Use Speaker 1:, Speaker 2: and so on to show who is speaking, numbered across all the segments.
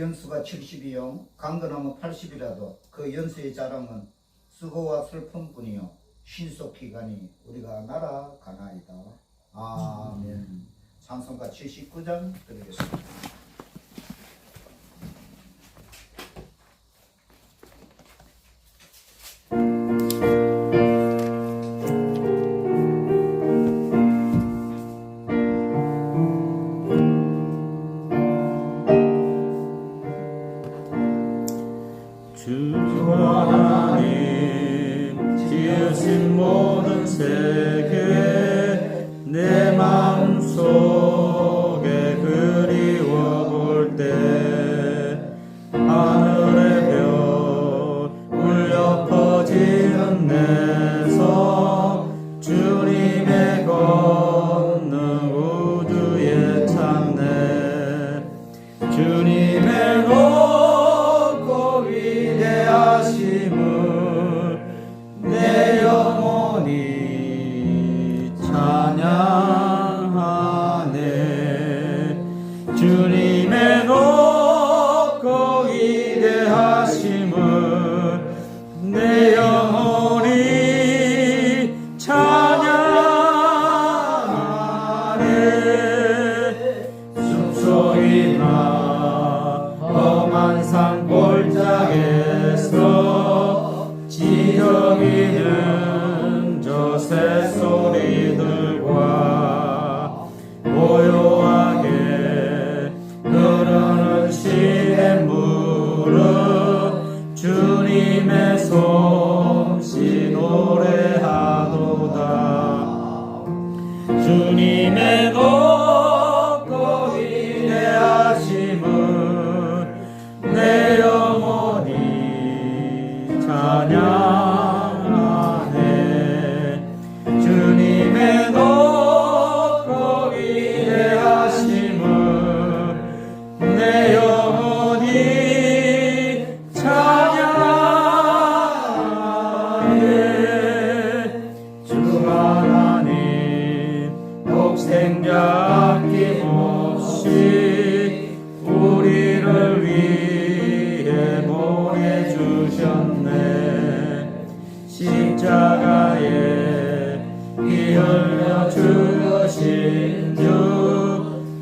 Speaker 1: 연수가 70이요 강건하면 80이라도 그 연수의 자랑은 수고와 슬픔뿐이요 신속히 가니 우리가 날아가나이다. 아멘. 찬송가 79장 드리겠습니다.
Speaker 2: 주 하나님 지으신 모든 세계 내 마음속에 그리워 볼 때 하늘의 별 울려 퍼지는 내성 주님의 권능 우주에 찾네. 주님의 높고 위대하심을 내 영혼이 찬양하네. 주님의 높고 위대하심을 내 영혼이 찬양하네. 숲속이나 험한 산 골짜기에서 지저귀는 저 새소리들과 고요하게 흐르는 시냇물은 주님의 솜씨 노래하도다. 주님의 높고 위대하심을 내 영혼이 찬양하네. 주님의 높고 위대하심을 내 영혼이 찬양하네. 주 하나님 독생자 아낌없이 우리를 위해 보내주셨네. 십자가에 피 흘려 죽으신 주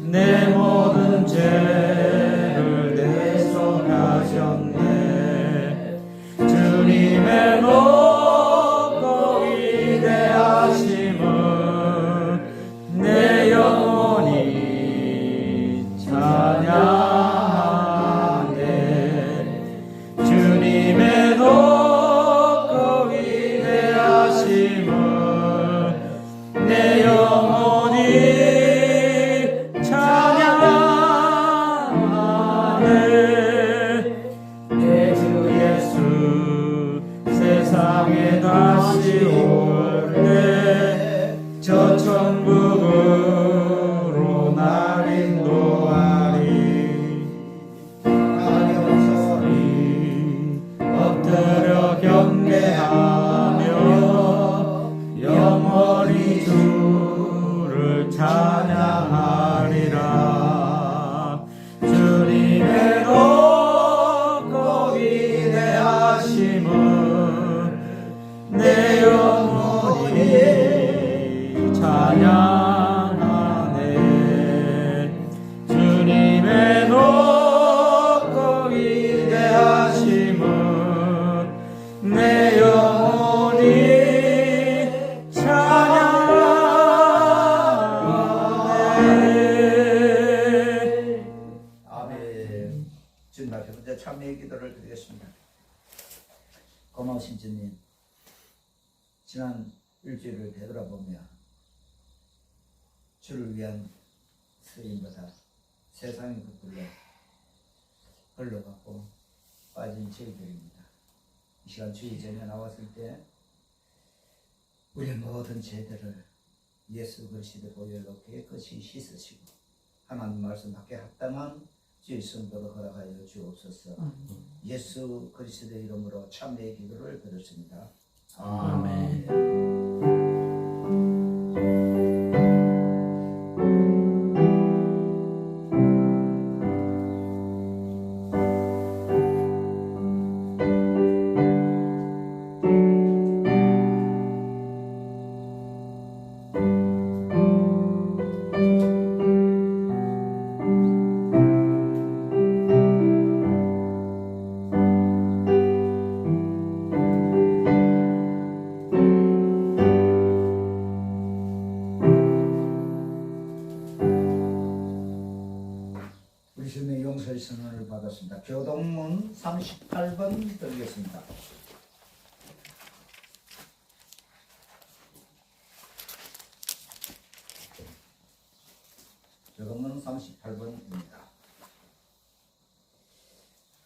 Speaker 2: 내 모든 죄를 대속하셨네. 주님의 높고 위대하심을 내 영혼이 찬양하네. 주님의 높고 위대하심을 내 영혼이 찬양하네. 내 주 예수 세상에 다시 올 때 저 천국으로 날 인도하리. 가려서리 엎드려 경배하며 영원히 주를 찬양하리라. 주님의 높고 위대하심을 내 영혼이 찬양하네. 주님의 높고 위대하심을 내 영혼이 찬양하네.
Speaker 1: 아멘. 주님 앞에 먼저 참회의 기도를 드리겠습니다. 고마우신 주님, 지난 일주일을 되돌아보며 주를 위한 쓰임보다 세상의 것들로 흘러가고 빠진 저희들입니다. 이 시간 주의 전에 나왔을 때 우리의 모든 죄들을 예수 그리스도의 보혈로 깨끗이 씻으시고 하나님 말씀 받게 합당한 주의 성도로 허락하여 주옵소서. 예수 그리스도의 이름으로 참회의 기도를 드렸습니다. 아멘. 감사의 선언을 받았습니다. 교동문 38번 드리겠습니다. 교동문 38번입니다.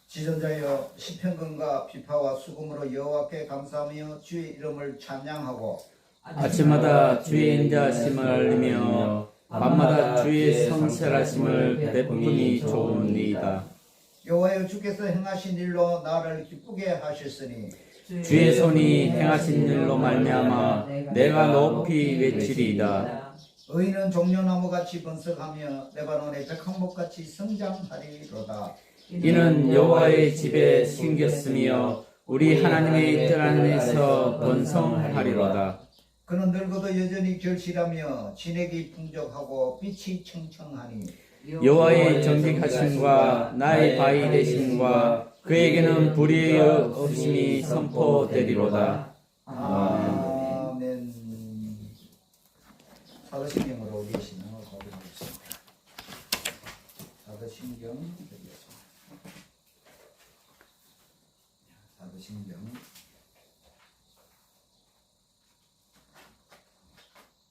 Speaker 1: 지존자여 시편근과 비파와 수금으로 여호와께 감사하며 주의 이름을 찬양하고
Speaker 2: 아침마다 주의 인자심을 알리며 밤마다 주의 성실하심을 베푸니 좋으니이다.
Speaker 1: 여호와여 주께서 행하신 일로 나를 기쁘게 하셨으니
Speaker 2: 주의 손이 행하신 일로 말미암아 내가 높이 외치리이다.
Speaker 1: 의인은 종려나무같이 번성하며 레바논의 백항목같이 성장하리로다.
Speaker 2: 이는 여호와의 집에 심겼으며 우리 하나님의 뜰 안에서 번성하리로다.
Speaker 1: 그는 늙어도 여전히 결실하며 진액이 풍족하고 빛이 청청하니
Speaker 2: 여호와의 정직하심과 나의 바위 되심과 그에게는 불의의 없음이 선포되리로다.
Speaker 1: 아멘. 사도신경으로 우리 신앙을 고백하겠습니다. 사도신경 드리겠습니다. 사도신경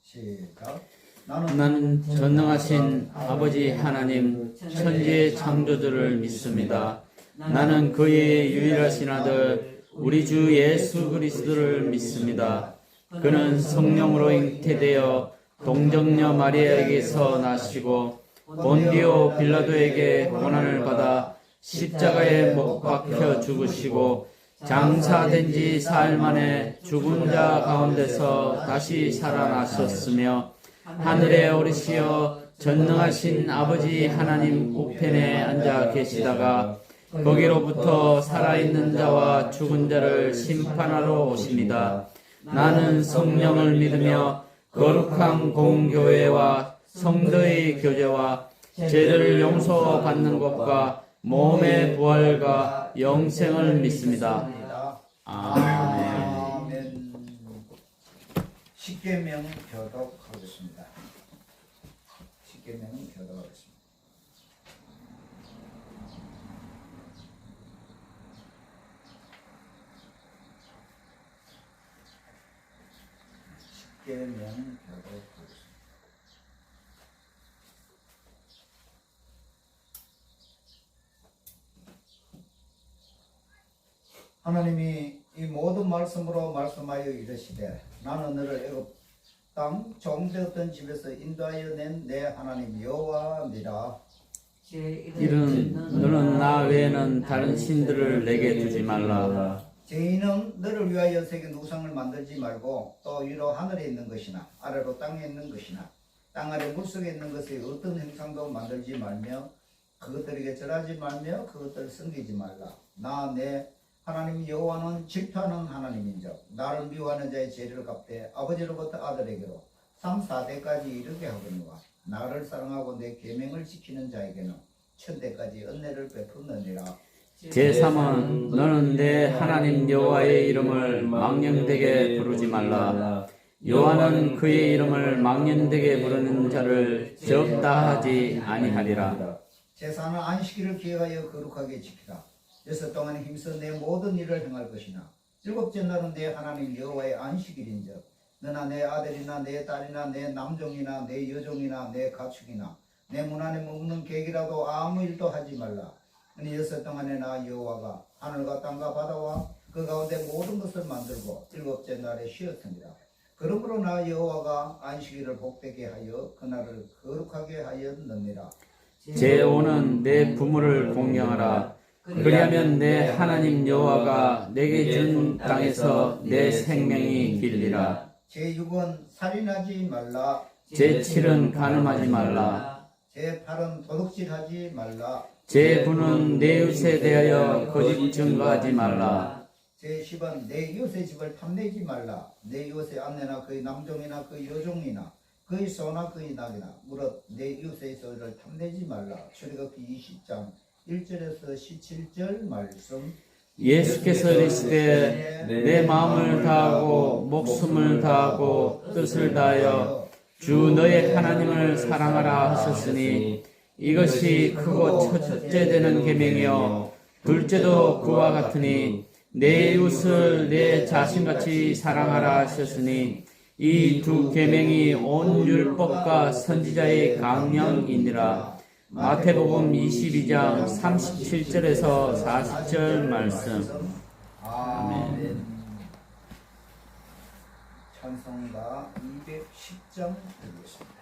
Speaker 1: 시작.
Speaker 2: 나는 전능하신 아버지 하나님 천지의 창조주를 믿습니다. 나는 그의 유일하신 아들 우리 주 예수 그리스도를 믿습니다. 그는 성령으로 잉태되어 동정녀 마리아에게서 나시고 본디오 빌라도에게 고난을 받아 십자가에 못 박혀 죽으시고 장사된 지 사흘 만에 죽은 자 가운데서 다시 살아나셨으며 하늘에 오르시어 전능하신 아버지 하나님 우편에 앉아 계시다가 거기로부터 살아있는 자와 죽은 자를 심판하러 오십니다. 나는 성령을 믿으며 거룩한 공교회와 성도의 교제와 죄를 용서받는 것과 몸의 부활과 영생을 믿습니다. 아멘.
Speaker 1: 십계명 교독하겠습니다. 십계명 교독하겠습니다. 십계명 교독하겠습니다. 하나님이 이 모든 말씀으로 말씀하여 이르시되 나는 너를 애굽 땅 종되었던 집에서 인도하여 낸 내 하나님 여호와니라.
Speaker 2: 이는 너는 나 외에는 다른 신들을 내게 두지 말라.
Speaker 1: 죄인은 너를 위하여 새긴 우상을 만들지 말고 또 위로 하늘에 있는 것이나 아래로 땅에 있는 것이나 땅 아래 물속에 있는 것의 어떤 형상도 만들지 말며 그것들에게 절하지 말며 그것들을 섬기지 말라. 나 내 하나님 여호와는 질투하는 하나님인즉 나를 미워하는 자의 죄를 갚되 아버지로부터 아들에게로 3, 4대까지 이르게 하거니와 나를 사랑하고 내 계명을 지키는 자에게는 천대까지 은혜를 베푸느니라.
Speaker 2: 제3은 너는 내 하나님 여호와의 이름을 망령되게 부르지 말라. 여호와는 그의 이름을 망령되게 부르는 자를 적다 하지 아니하리라.
Speaker 1: 제4는 안식일을 기억하여 거룩하게 지키라. 6일 동안 힘써 내 모든 일을 행할 것이나 일곱째 날은 내 하나님 여호와의 안식일인즉 너나 내 아들이나 내 딸이나 내 남종이나 내 여종이나 내 가축이나 내 문 안에 머무는 객이라도 아무 일도 하지 말라. 이 6일 동안에 나 여호와가 하늘과 땅과 바다와 그 가운데 모든 것을 만들고 일곱째 날에 쉬었습니다. 그러므로 나 여호와가 안식일을 복되게 하여 그날을 거룩하게 하였느니라.
Speaker 2: 제5는 내 부모를 공경하라. 그리하면 내 하나님 여호와가 내게 준 땅에서 내 생명이 길리라.
Speaker 1: 제6은 살인하지 말라.
Speaker 2: 제7은 간음하지 말라.
Speaker 1: 제8은 도둑질하지 말라.
Speaker 2: 제9는 내 이웃에 대하여 거짓 증거하지 말라.
Speaker 1: 제10은 내 이웃의 집을 탐내지 말라. 내 이웃의 아내나 그의 남종이나 그의 여종이나 그의 소나 그의 낙이나 무릇 내 이웃의 소유를 탐내지 말라. 출애굽기 20장 1절에서 17절 말씀.
Speaker 2: 예수께서 이르시되 내 마음을 다하고 목숨을 다하고 뜻을 다하여 주 너의 하나님을 사랑하라 하셨으니 이것이 크고 첫째 되는 계명이요 둘째도 그와 같으니 내 이웃을 내 자신같이 사랑하라 하셨으니 이 두 계명이 온 율법과 선지자의 강령이니라. 마태복음 22장 37절에서 40절 말씀.
Speaker 1: 아멘. 찬송가 210장 드리겠습니다.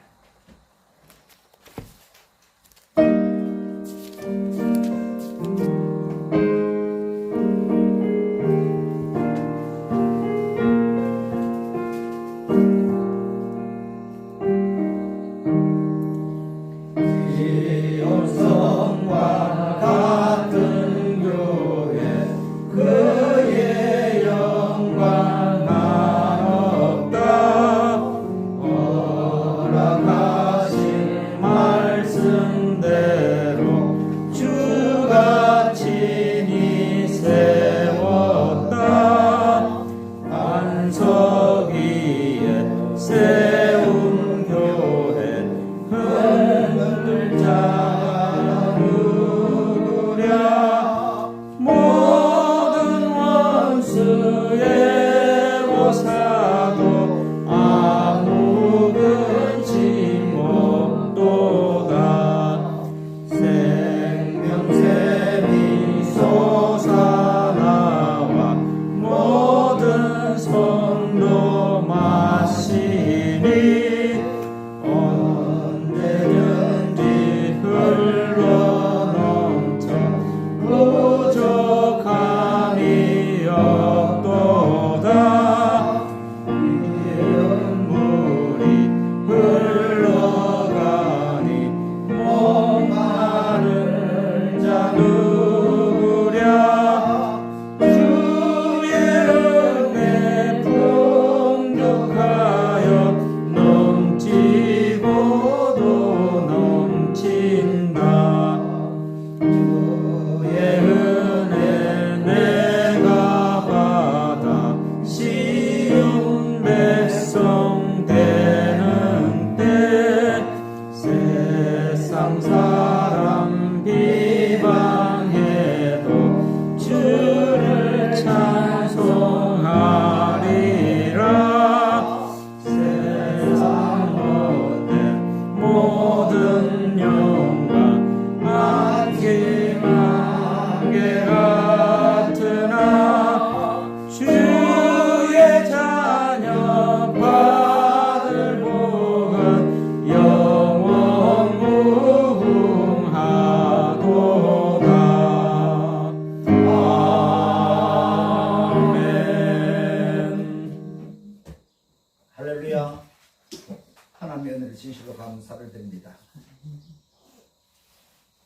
Speaker 1: 하나님의 은혜를 진실로 감사를 드립니다.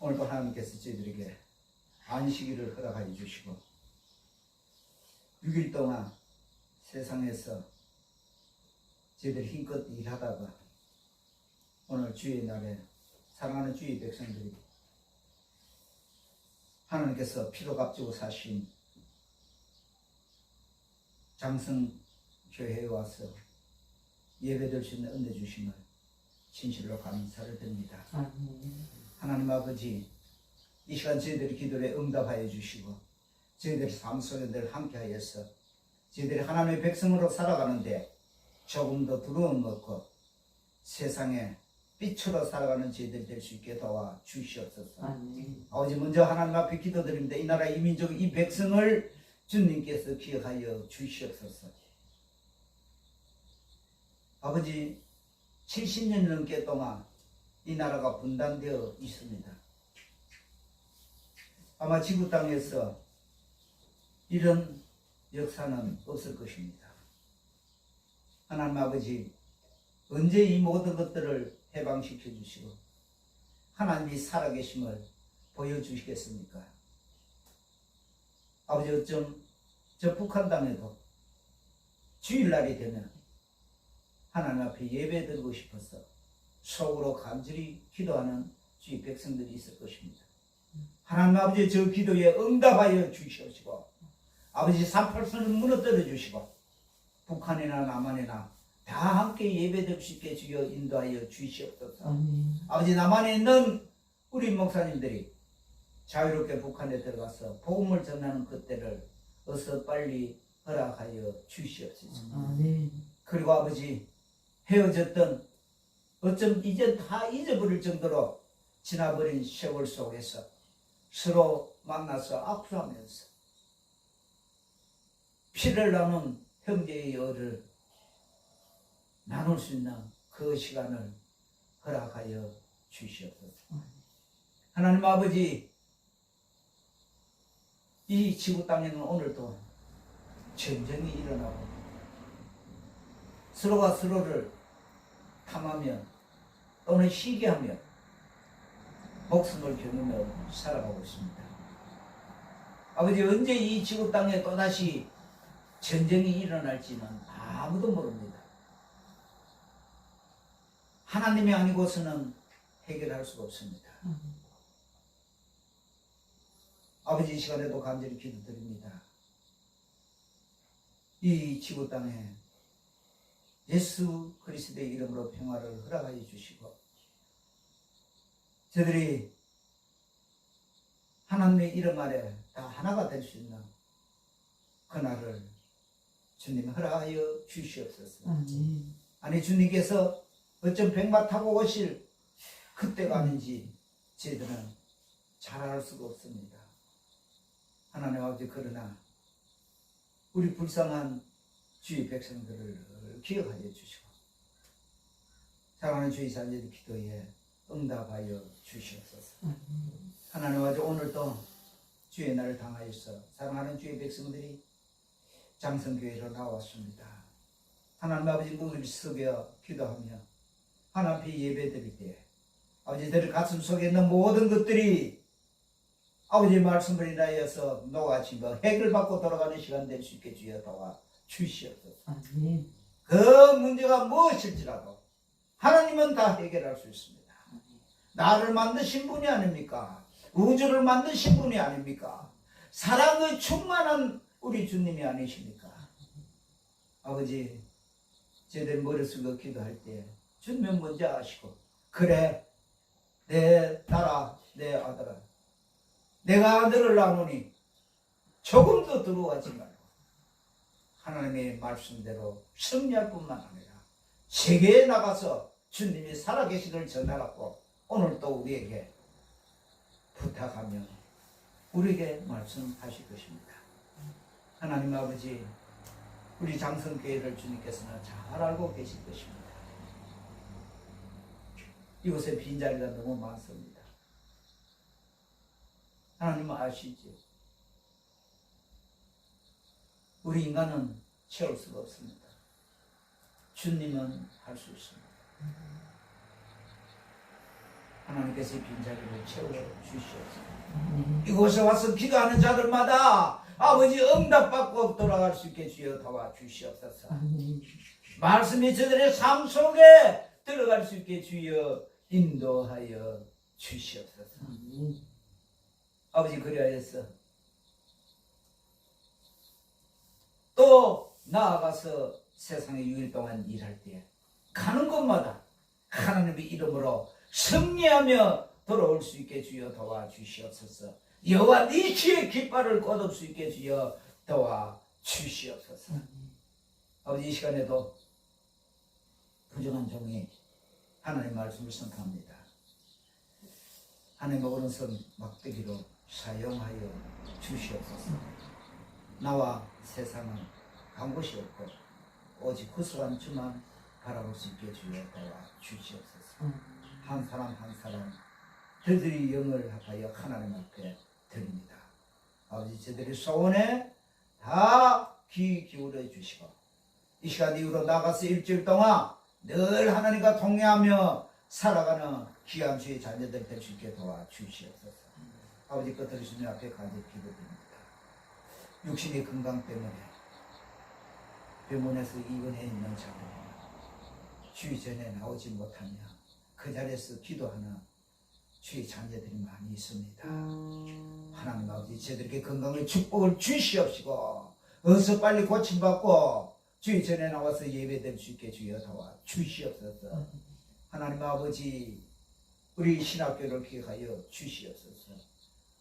Speaker 1: 오늘도 하나님께서 저희들에게 안식일을 허락하여 주시고 6일 동안 세상에서 저희들이 힘껏 일하다가 오늘 주의 날에 사랑하는 주의 백성들이 하나님께서 피로 값지고 사신 장성교회에 와서 예배될 수 있는 은혜 주심을 진실로 감사를 드립니다. 하나님 아버지, 이 시간 저희들의 기도에 응답하여 주시고 저희들의 삶 속에 늘 함께하여서 저희들이 하나님의 백성으로 살아가는데 조금 더 두려움 없고 세상에 빛으로 살아가는 저희들 될 수 있게 도와 주시옵소서. 아버지, 먼저 하나님 앞에 기도드립니다. 이 나라, 이 민족, 이 백성을 주님께서 기억하여 주시옵소서. 아버지, 70년 넘게 동안 이 나라가 분단되어 있습니다. 아마 지구 땅에서 이런 역사는 없을 것입니다. 하나님 아버지, 언제 이 모든 것들을 해방시켜 주시고 하나님이 살아계심을 보여주시겠습니까? 아버지, 어쩜 저 북한 땅에도 주일날이 되면 하나님 앞에 예배 드리고 싶어서 속으로 간절히 기도하는 주의 백성들이 있을 것입니다. 하나님 아버지, 저 기도에 응답하여 주시옵시고 아버지, 383을 무너뜨려 주시고 북한이나 남한이나 다 함께 예배 드릴 수 있게 주여 인도하여 주시옵소서. 아버지, 남한에 있는 우리 목사님들이 자유롭게 북한에 들어가서 복음을 전하는 그때를 어서 빨리 허락하여 주시옵소서.
Speaker 3: 아멘.
Speaker 1: 그리고 아버지, 헤어졌던 어쩜 이제 다 잊어버릴 정도로 지나버린 세월 속에서 서로 만나서 악수하면서 피를 나눈 형제의 열을 나눌 수 있는 그 시간을 허락하여 주시옵소서. 하나님 아버지, 이 지구 땅에는 오늘도 전쟁이 일어나고 서로가 서로를 탐하며 또는 시기하며 목숨을 겨누며 살아가고 있습니다. 아버지, 언제 이 지구 땅에 또다시 전쟁이 일어날지는 아무도 모릅니다. 하나님이 아니고서는 해결할 수가 없습니다. 아버지, 이 시간에도 간절히 기도드립니다. 이 지구 땅에 예수 그리스도의 이름으로 평화를 허락하여 주시고 저들이 하나님의 이름 아래 다 하나가 될 수 있는 그날을 주님 허락하여 주시옵소서. 아니, 주님께서 어쩜 백마 타고 오실 그때가 아닌지 저희들은 잘 알 수가 없습니다. 하나님 아버지, 그러나 우리 불쌍한 주의 백성들을 기억하여 주시고 사랑하는 주의 자녀들 기도에 응답하여 주시옵소서. 하나님 아버지, 오늘도 주의 날을 당하여서 사랑하는 주의 백성들이 장성교회로 나왔습니다. 하나님 아버지, 무릎 숙여 기도하며 하나님 앞에 예배드릴 때 아버지, 들 가슴 속에 있는 모든 것들이 아버지의 말씀을 인하여서 녹아지며 해결받고 돌아가는 시간 될 수 있게 주여 도와 주시옵소서. 그 문제가 무엇일지라도 하나님은 다 해결할 수 있습니다. 나를 만드신 분이 아닙니까? 우주를 만드신 분이 아닙니까? 사랑의 충만한 우리 주님이 아니십니까? 아버지, 저희들 머리 숙여 기도할 때 주님 먼저 아시고, 그래, 내 딸아, 내 아들아, 내가 너를 낳으니 조금도 두려워하지 말고 하나님의 말씀대로 승리할 뿐만 아니라 세계에 나가서 주님이 살아계시를 전하라고 오늘 또 우리에게 부탁하며 우리에게 말씀하실 것입니다. 하나님 아버지, 우리 장성교회를 주님께서는 잘 알고 계실 것입니다. 이곳에 빈자리가 너무 많습니다. 하나님은 아시죠? 우리 인간은 채울 수가 없습니다. 주님은 할 수 있습니다. 하나님께서 빈자리를 채워 주시옵소서. 이곳에 와서 기도하는 자들마다 아버지 응답받고 돌아갈 수 있게 주여 도와 주시옵소서. 말씀이 저들의 삶 속에 들어갈 수 있게 주여 인도하여 주시옵소서. 아버지, 그리하여서 또 나아가서 세상에 6일 동안 일할 때 가는 곳마다 하나님의 이름으로 승리하며 돌아올 수 있게 주여 도와 주시옵소서. 여호와 니시의 깃발을 꽂을 수 있게 주여 도와 주시옵소서. 아버지, 이 시간에도 부정한 종이 하나님의 말씀을 선포합니다. 하나님의 오른손 막대기로 사용하여 주시옵소서. 나와 세상은 간 곳이 없고 오직 구속한 주만 바라볼 수 있게 주여 도와 주시옵소서. 한 사람 한 사람 저들이 영을 합하여 하나님 앞에 드립니다. 아버지, 저들의 소원에 다 귀 기울여 주시고 이 시간 이후로 나가서 일주일 동안 늘 하나님과 동행하며 살아가는 귀한 주의 자녀들 될 수 있게 도와 주시옵소서. 아버지, 끝으로 주님 앞에 간절히 기도드립니다. 육신의 건강 때문에 병원에서 입원해 있는 자들, 주의 전에 나오지 못하며 그 자리에서 기도하는 주의 자녀들이 많이 있습니다. 하나님 아버지, 저들에게 건강의 축복을 주시옵시고 어서 빨리 고침받고 주의 전에 나와서 예배될 수 있게 주여 도와 주시옵소서. 하나님 아버지, 우리 신학교를 기억하여 주시옵소서.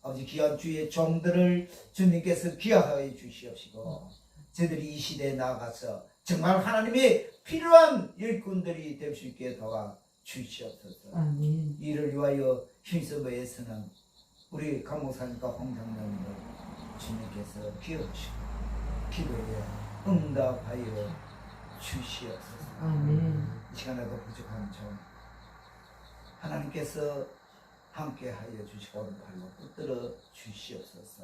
Speaker 1: 아버지 귀한 주의 종들을 주님께서 기억하여 주시옵시고 저들이 이 시대에 나아가서 정말 하나님의 필요한 일꾼들이 될 수 있게 도와 주시옵소서.
Speaker 3: 아멘.
Speaker 1: 이를 위하여 힘써보에서는 우리 강목사님과 홍장로님을 주님께서 기억하시고 기도에 응답하여 주시옵소서.
Speaker 3: 아멘.
Speaker 1: 이 시간에도 부족한 점 하나님께서 함께하여 주시고 오른팔로 붙들어 주시옵소서.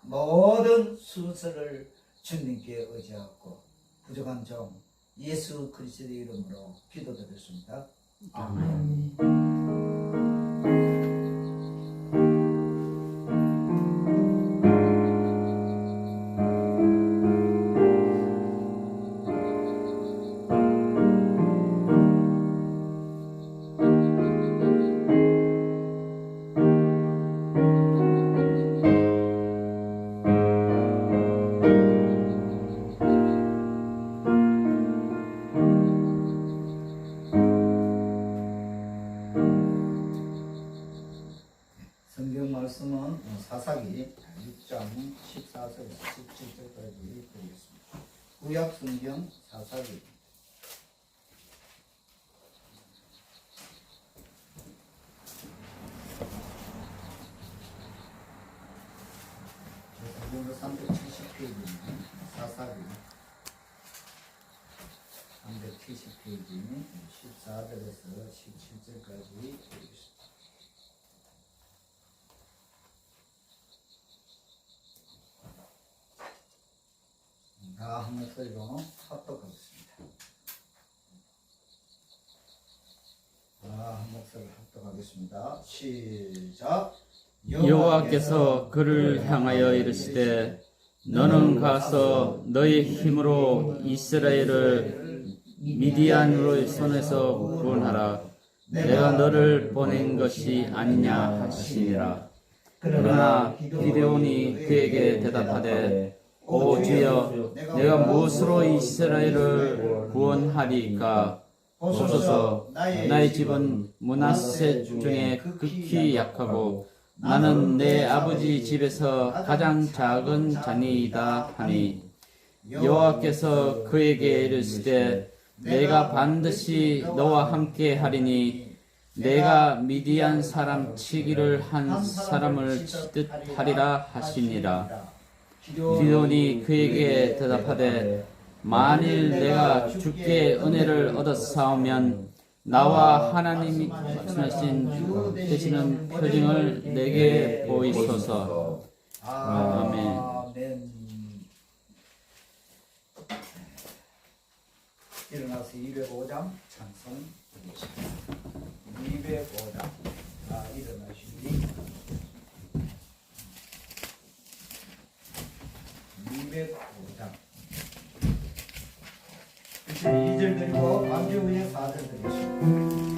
Speaker 1: 모든 순서를 주님께 의지하고 부족한 점 예수 그리스도의 이름으로 기도드렸습니다.
Speaker 3: 아멘.
Speaker 1: 성경 말씀은 사사기 6장 14절에서 17절까지 드리겠습니다. 구약 성경 사사기 성경도 370페이지입니다. 사사기 370페이지 14절에서 17절까지 드리겠습니다. 다 한 목소리로 합독하겠습니다. 한 목소리로 합독하겠습니다. 시작.
Speaker 2: 여호와께서 그를 향하여 이르시되 너는 가서 너의 힘으로 이스라엘을 미디안으로의 손에서 구원하라. 내가 너를 보낸 것이 아니냐 하시니라. 그러나 기드온이 그에게 대답하되 오 주여, 내가 무엇으로 이스라엘을 구원하리까? 보소서, 나의 집은 므낫세 중에 극히 약하고 나는 내 아버지 집에서 가장 작은 자니이다 하니 여호와께서 그에게 이르시되 내가 반드시 너와 함께 하리니 내가 미디안 사람 치기를 한 사람을 치듯 하리라 하시니라. 기드온이 그에게 대답하되 만일 내가 주께 은혜를 얻었사오면 나와 하나님이 말씀하신 주 되시는 표징을 내게 보이소서. 아멘.
Speaker 1: 일어나서 205장 찬송 드리겠습니다. 205장 일어나시니 205장 2절 드리고 반주 후에 4절 드리겠습니다.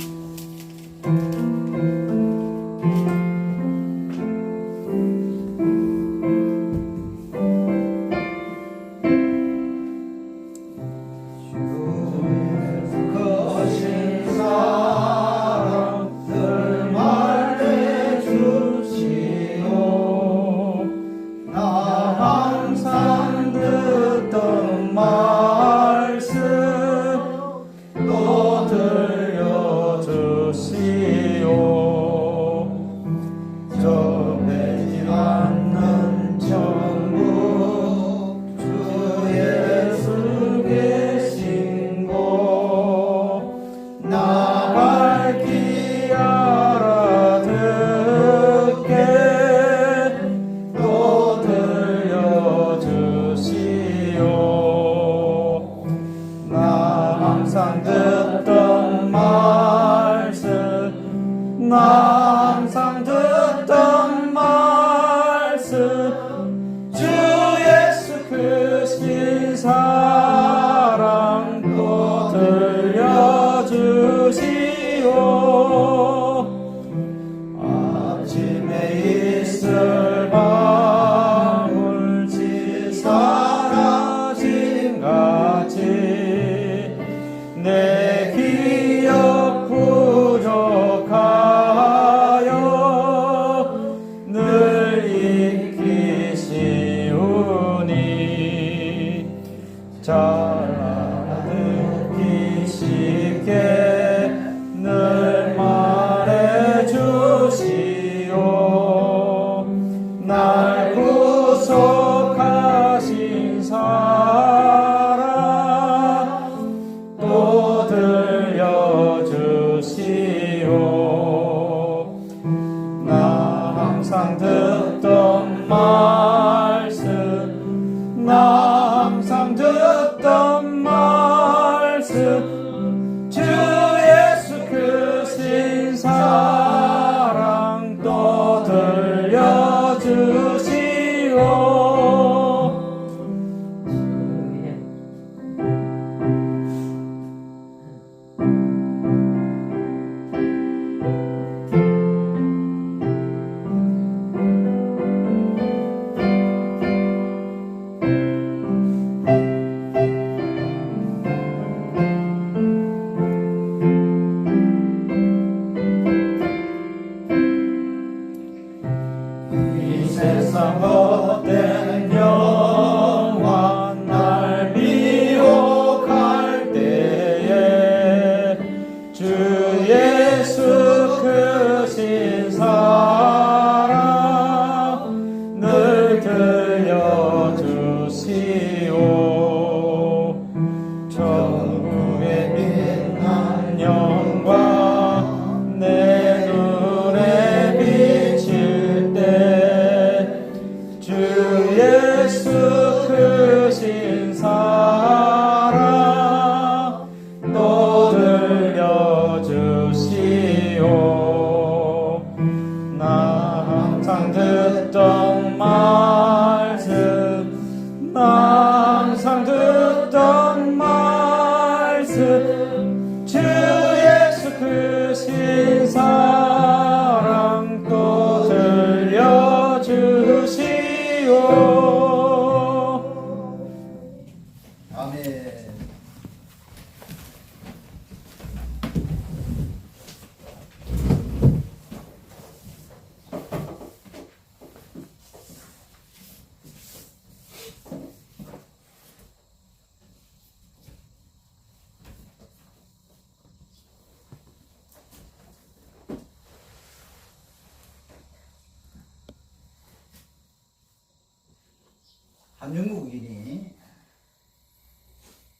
Speaker 1: 한영국인이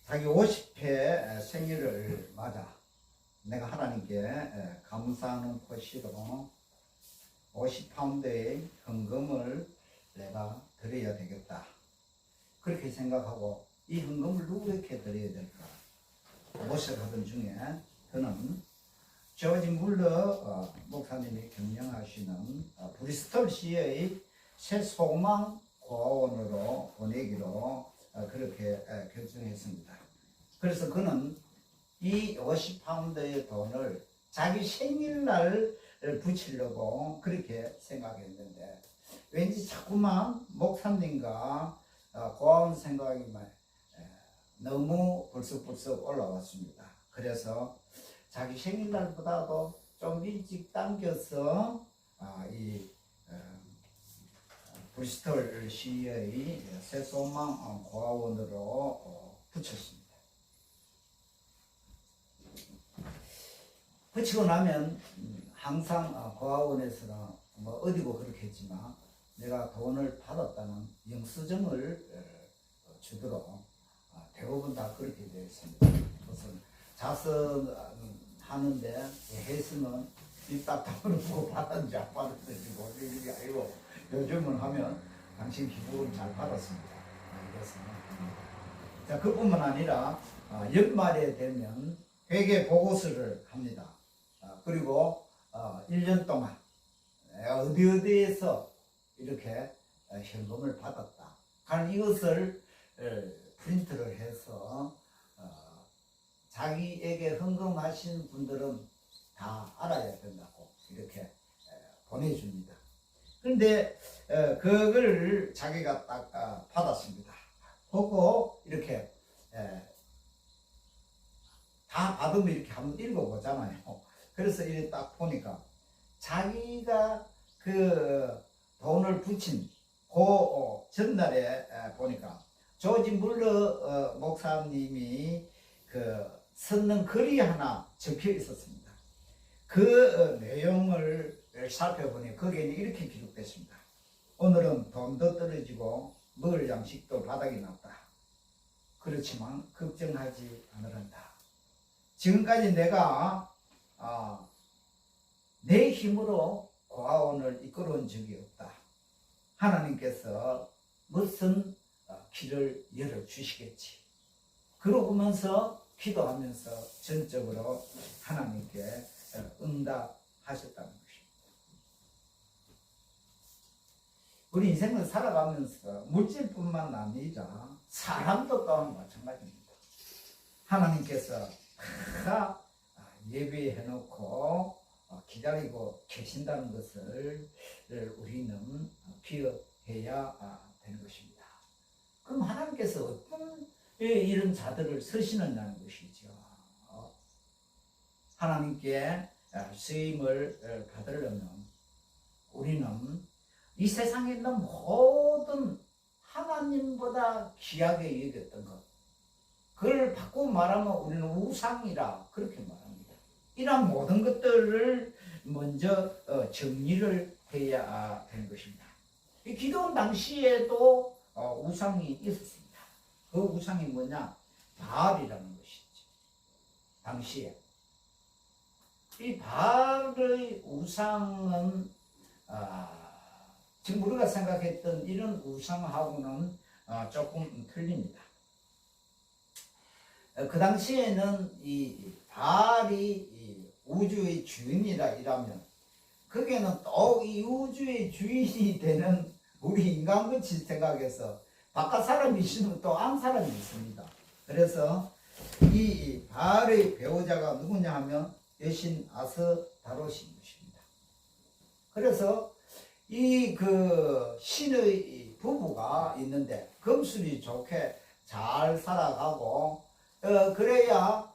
Speaker 1: 자기 50회 생일을 맞아 내가 하나님께 감사하는 표시로 50파운드의 헌금을 내가 드려야 되겠다. 그렇게 생각하고 이 헌금을 누구에게 드려야 될까 무엇을 하던 중에 저는 조지 물러 목사님이 경영하시는 브리스톨 시의 새 소망 고아원으로 보내기로 그렇게 결정했습니다. 그래서 그는 이 50파운드의 돈을 자기 생일날 붙이려고 그렇게 생각했는데 왠지 자꾸만 목사님과 고아원 생각이 너무 불쑥불쑥 올라왔습니다. 그래서 자기 생일날보다도 좀 일찍 당겨서 이 브리스톨 시의 새소망 고아원으로 붙였습니다. 붙이고 나면 항상 고아원에서는 뭐 어디고 그렇겠지만 내가 돈을 받았다는 영수증을 주도록 대부분 다 그렇게 되어 있습니다. 무슨 자선하는데 해수는 이딱 돈을 보고 받았는지 안 받았는지 모르는 게 아니고 요즘은 하면 당신 기부금 잘 받았습니다. 이랬습니다. 자, 그뿐만 아니라 연말에 되면 회계 보고서를 합니다. 그리고 1년 동안 어디에서 이렇게 현금을 받았다. 간 이것을 프린트를 해서 자기에게 헌금하신 분들은 다 알아야 된다고 이렇게 보내줍니다. 그런데 그걸 자기가 딱 받았습니다. 보고 이렇게 다 받으면 이렇게 한번 읽어보잖아요. 그래서 이렇게 딱 보니까 자기가 그 돈을 붙인 그 전날에 보니까 조지 물러 목사님이 그 썼는 글이 하나 적혀 있었습니다. 그 내용을 살펴보니 거기에는 이렇게 기록됐습니다. 오늘은 돈도 떨어지고 먹을 양식도 바닥이 났다. 그렇지만 걱정하지 않으란다. 지금까지 내가 내 힘으로 고아원을 이끌어온 적이 없다. 하나님께서 무슨 길을 열어주시겠지. 그러면서 기도하면서 전적으로 하나님께 응답하셨다는 것입니다. 우리 인생을 살아가면서 물질뿐만 아니라 사람도 또한 마찬가지입니다. 하나님께서 다 예배해놓고 기다리고 계신다는 것을 우리는 기억해야 되는 것입니다. 그럼 하나님께서 어떤 이런 자들을 쓰시느냐는 것이죠. 하나님께 쓰임을 받으려면 우리는 이 세상에 있는 모든 하나님보다 귀하게 여겼던 것, 그걸 바꾸고 말하면 우리는 우상이라 그렇게 말합니다. 이런 모든 것들을 먼저 정리를 해야 되는 것입니다. 이 기도원 당시에도 우상이 있었습니다. 그 우상이 뭐냐? 바알이라는 것이죠. 당시에 이 바알의 우상은 지금 우리가 생각했던 이런 우상하고는 조금 틀립니다. 그 당시에는 이 바알이 이 우주의 주인이라 이라면 거기에는 또 이 우주의 주인이 되는 우리 인간같이 생각해서 바깥 사람이 있으면 또 안 사람이 있습니다. 그래서 이 바알의 배우자가 누구냐 하면 여신 아스타롯인 것입니다. 그래서 이 그 신의 부부가 있는데 금술이 좋게 잘 살아가고 그래야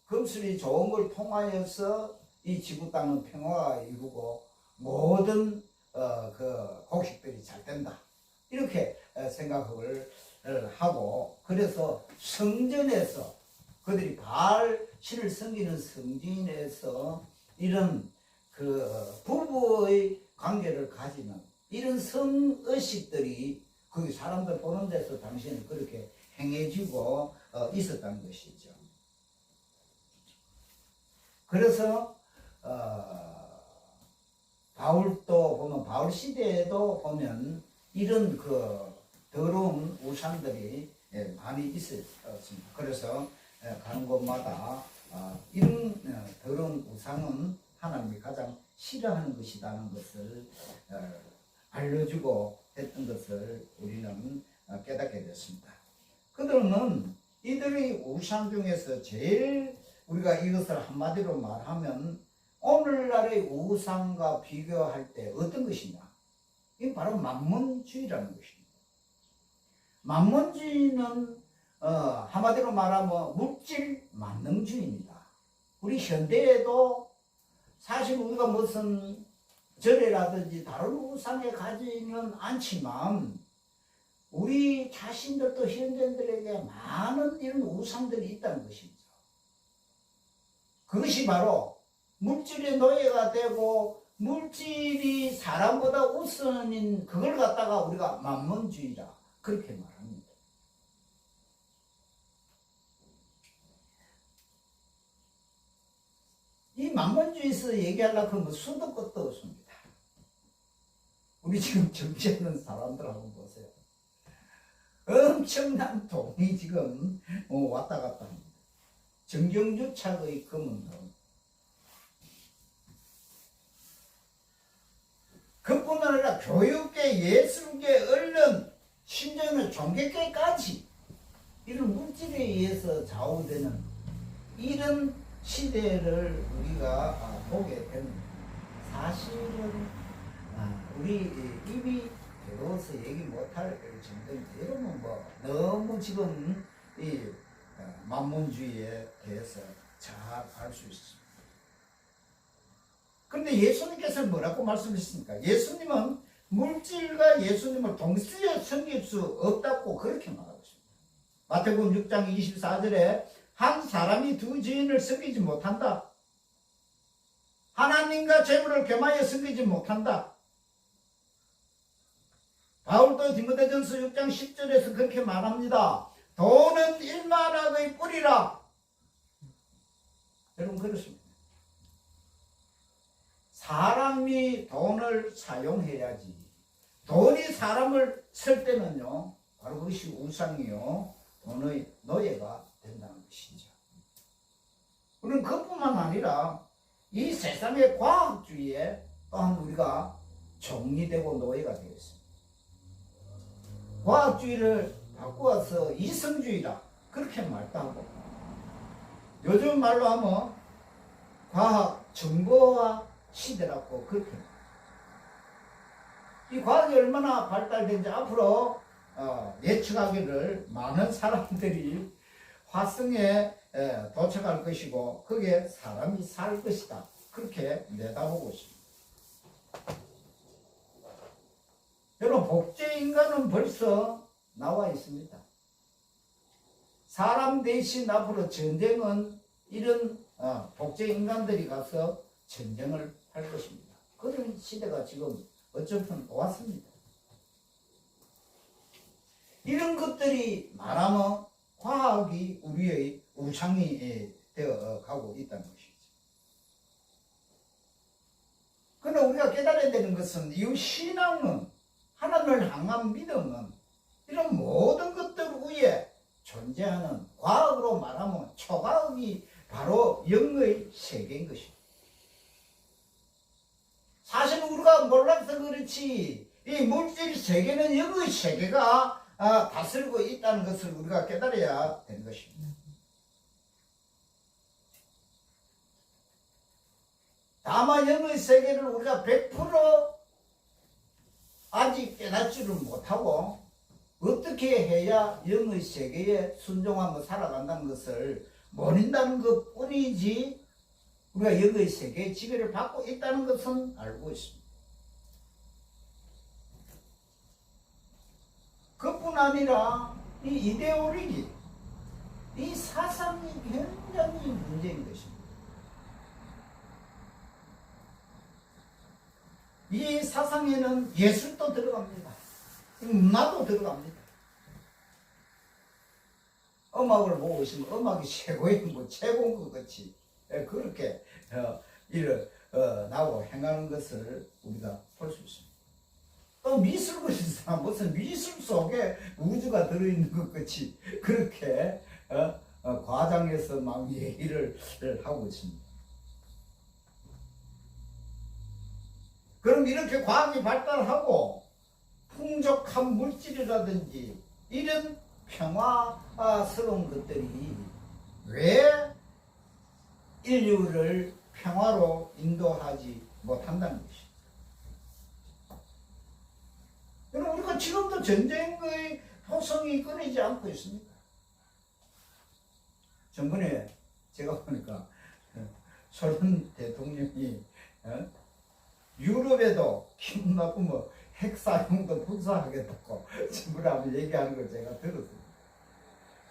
Speaker 1: 금술이 좋은 걸 통하여서 이 지구 땅은 평화가 이루고 모든 그 곡식들이 잘 된다. 이렇게 생각을 하고 그래서 성전에서 그들이 바알 신을 섬기는 성전에서 이런 그 부부의 관계를 가지는 이런 성의식들이 그 사람들 보는 데서 당신은 그렇게 행해지고 있었다는 것이죠. 그래서 바울도 보면 바울 시대에도 보면 이런 그 더러운 우상들이 많이 있었습니다. 그래서 가는 곳마다 이런 더러운 우상은 하나님이 가장 싫어하는 것이라는 것을 알려주고 했던 것을 우리는 깨닫게 됐습니다. 그들은 이들의 우상 중에서 제일 우리가 이것을 한마디로 말하면 오늘날의 우상과 비교할 때 어떤 것이냐? 이게 바로 만문주의라는 것입니다. 만문주의는 한마디로 말하면 물질 만능주의입니다. 우리 현대에도 사실 우리가 무슨 절에라든지 다른 우상에 가지는 않지만 우리 자신들도 현대인들에게 많은 이런 우상들이 있다는 것이죠. 그것이 바로 물질의 노예가 되고 물질이 사람보다 우선인 그걸 갖다가 우리가 만문주의라 그렇게 말합니다. 이 만문주의에서 얘기하려고 하면 수도 끝도 없습니다. 우리 지금 정치하는 사람들 한번 보세요. 엄청난 돈이 지금 왔다 갔다 합니다. 정경유착의 검은 돈. 그뿐 아니라 교육계, 예술계, 언론, 심지어는 종교계까지 이런 물질에 의해서 좌우되는 이런 시대를 우리가 보게 됩니다. 사실은 우리 입이 괴로워서 얘기 못할 정도입니다. 여러분 너무 지금 이 만문주의에 대해서 잘 알 수 있습니다. 그런데 예수님께서는 뭐라고 말씀하셨습니까? 예수님은 물질과 예수님을 동시에 섬길 수 없다고 그렇게 말하고 있습니다. 마태복음 6장 24절에 한 사람이 두 주인을 섬기지 못한다. 하나님과 재물을 겸하여 섬기지 못한다. 바울도 디모데전서 6장 10절에서 그렇게 말합니다. 돈은 일만학의 뿌리라. 여러분 그렇습니다. 사람이 돈을 사용해야지. 돈이 사람을 쓸 때는요, 바로 그것이 우상이요, 돈의 노예가 된다는 것이죠. 우리는 그뿐만 아니라 이 세상의 과학주의에 또한 우리가 종리되고 노예가 되었습니다. 과학주의를 바꾸어서 이성주의라 그렇게 말도 하고, 요즘 말로 하면 과학 정보화 시대라고 그렇게 말합니다. 이 과학이 얼마나 발달된지 앞으로 예측하기를 많은 사람들이 화성에 도착할 것이고 거기에 사람이 살 것이다 그렇게 내다보고 있습니다. 여러분 복제인간은 벌써 나와 있습니다. 사람 대신 앞으로 전쟁은 이런 복제인간들이 가서 전쟁을 할 것입니다. 그런 시대가 지금 어쩌면 왔습니다. 이런 것들이 말하면 과학이 우리의 우상이 되어 가고 있다는 것이죠. 그러나 우리가 깨달아야 되는 것은 이 신앙은, 하나님을 향한 믿음은 이런 모든 것들 위에 존재하는, 과학으로 말하면 초과학이 바로 영의 세계인 것입니다. 사실 우리가 몰라서 그렇지 이 물질 세계는 영의 세계가 다스리고 있다는 것을 우리가 깨달아야 되는 것입니다. 다만 영의 세계를 우리가 100% 아직 깨닫지를 못하고 어떻게 해야 영의 세계에 순종하며 살아간다는 것을 모른다는 것 뿐이지 우리가 영의 세계의 지배를 받고 있다는 것은 알고 있습니다. 그뿐 아니라 이 이데올로기, 이 사상이 굉장히 문제인 것입니다. 이 사상에는 예술도 들어갑니다. 나도 들어갑니다. 음악을 보고 있으면 음악이 최고인 뭐 최고인 것 같이 그렇게 일을 나고 행하는 것을 우리가 볼 수 있습니다. 또 미술 그리는 사람 무슨 미술 속에 우주가 들어있는 것 같이 그렇게 과장해서 막 얘기를 하고 있습니다. 그럼 이렇게 과학이 발달하고 풍족한 물질이라든지 이런 평화스러운 것들이 왜 인류를 평화로 인도하지 못한다는 것입니다. 그럼 우리가 지금도 전쟁의 호성이 끊이지 않고 있습니다. 전번에 제가 보니까 소련 대통령이 유럽에도 기분 나쁘면 핵 사용도 불사하겠다고 전번에 한번 얘기하는 걸 제가 들었어요.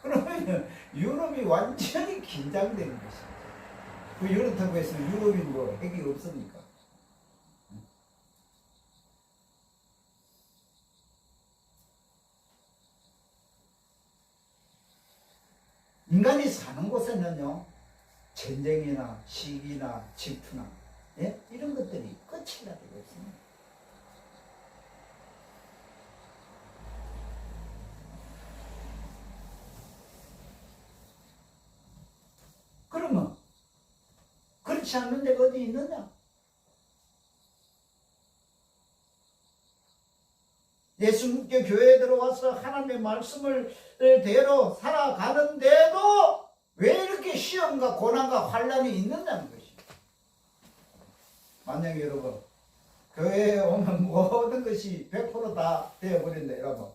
Speaker 1: 그러면 유럽이 완전히 긴장되는 것입니다. 그 유럽하고 했으면 유럽이 뭐 핵이 없으니까. 인간이 사는 곳에는요, 전쟁이나 시기나 질투나 이런 것들이 끝이 나게 없습니다. 그러면 그렇지 않는 데가 어디 있느냐? 예수님께 교회에 들어와서 하나님의 말씀을 대로 살아가는데도 왜 이렇게 시험과 고난과 환란이 있느냐는 것입니다. 만약에 여러분 교회에 오면 모든 것이 100%다 되어버린다 이러면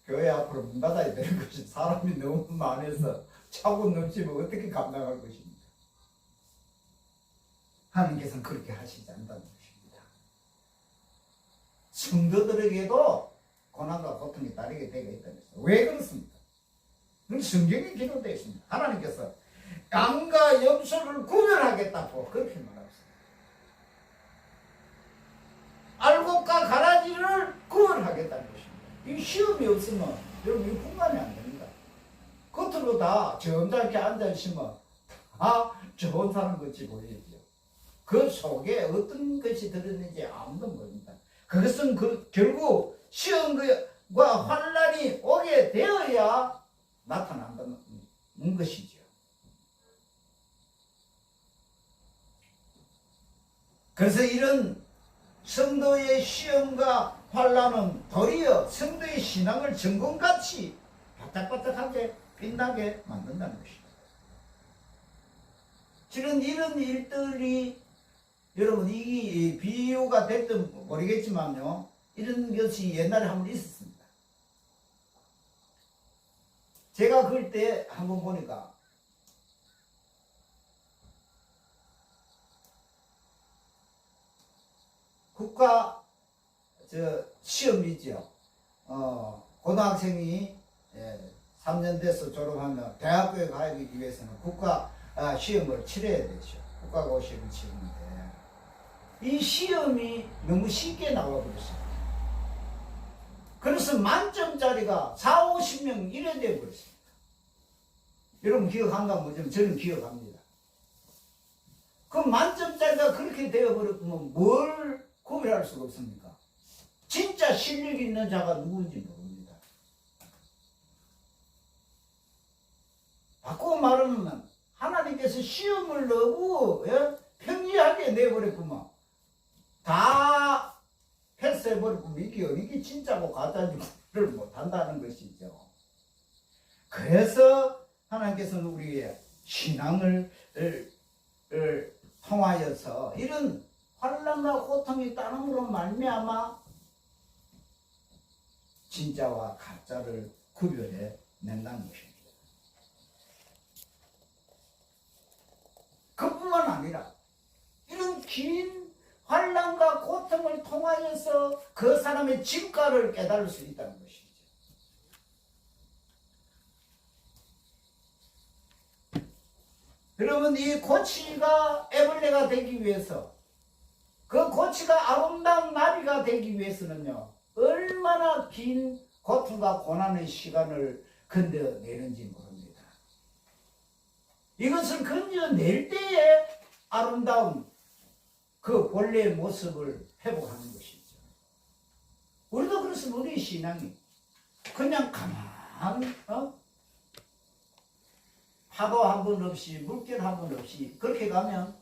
Speaker 1: 교회 앞으로 문 닫아야 되는 것이 사람이 너무 많아서 차고 넘치면 어떻게 감당할 것입니까? 하나님께서는 그렇게 하시지 않는다는 것입니다. 성도들에게도 고난과 고통이 따르게 되어 있다는 것입니다. 왜 그렇습니까? 그건 성경에 기록되어 있습니다. 하나님께서 양과 염소를 구별하겠다고 그렇게 말합니다. 알곡과 가라지를 구별하겠다는 것입니다. 이 시험이 없으면 여러분 이 분간이 안 됩니다. 겉으로 다 점잖게 앉아있으면 다 좋은 사람 같이 보이죠. 그 속에 어떤 것이 들었는지 아무도 모릅니다. 그것은 결국 시험과 환란이 오게 되어야 나타난다는 것이죠. 그래서 이런 성도의 시험과 환란은 도리어 성도의 신앙을 전공같이 바짝바짝하게 빛나게 만든다는 것입니다. 실은 이런 일들이 여러분 이 비유가 됐든 모르겠지만요, 이런 것이 옛날에 한번 있었습니다. 제가 그럴 때 한번 보니까 국가 시험이죠. 고등학생이 3년 돼서 졸업하면 대학교에 가기 위해서는 국가 시험을 치러야 되죠. 국가고 시험을 치르는데 이 시험이 너무 쉽게 나와버렸어요. 그래서 만점짜리가 4, 50명 이래 돼버렸습니다. 여러분 기억한가 뭐죠? 저는 기억합니다. 그 만점짜리가 그렇게 되어버렸으면 뭘 구별할 수가 없습니까? 진짜 실력 있는 자가 누구인지 모릅니다. 바꾸고 말하면 하나님께서 시험을 너무 편리하게 내버렸구만. 다 패스해버리고 이게 진짜고 가짜인지를 못한다는 것이죠. 그래서 하나님께서는 우리의 신앙을 통하여서 이런 환난과 고통이 따름으로 말미암아 진짜와 가짜를 구별해 낸다는 것입니다. 그뿐만 아니라 이런 긴 환난과 고통을 통하여서 그 사람의 진가를 깨달을 수 있다는 것이죠. 여러분 이 고치가 애벌레가 되기 위해서 그 고치가 아름다운 나비가 되기 위해서는요 얼마나 얼마나 긴 고통과 고난의 시간을 건져내는지 모릅니다. 이것을 건져낼 때에 아름다운 그 본래의 모습을 회복하는 것이죠. 우리도 그래서 우리 신앙이 그냥 가만히 파도 한 번 없이 물결 한 번 없이 그렇게 가면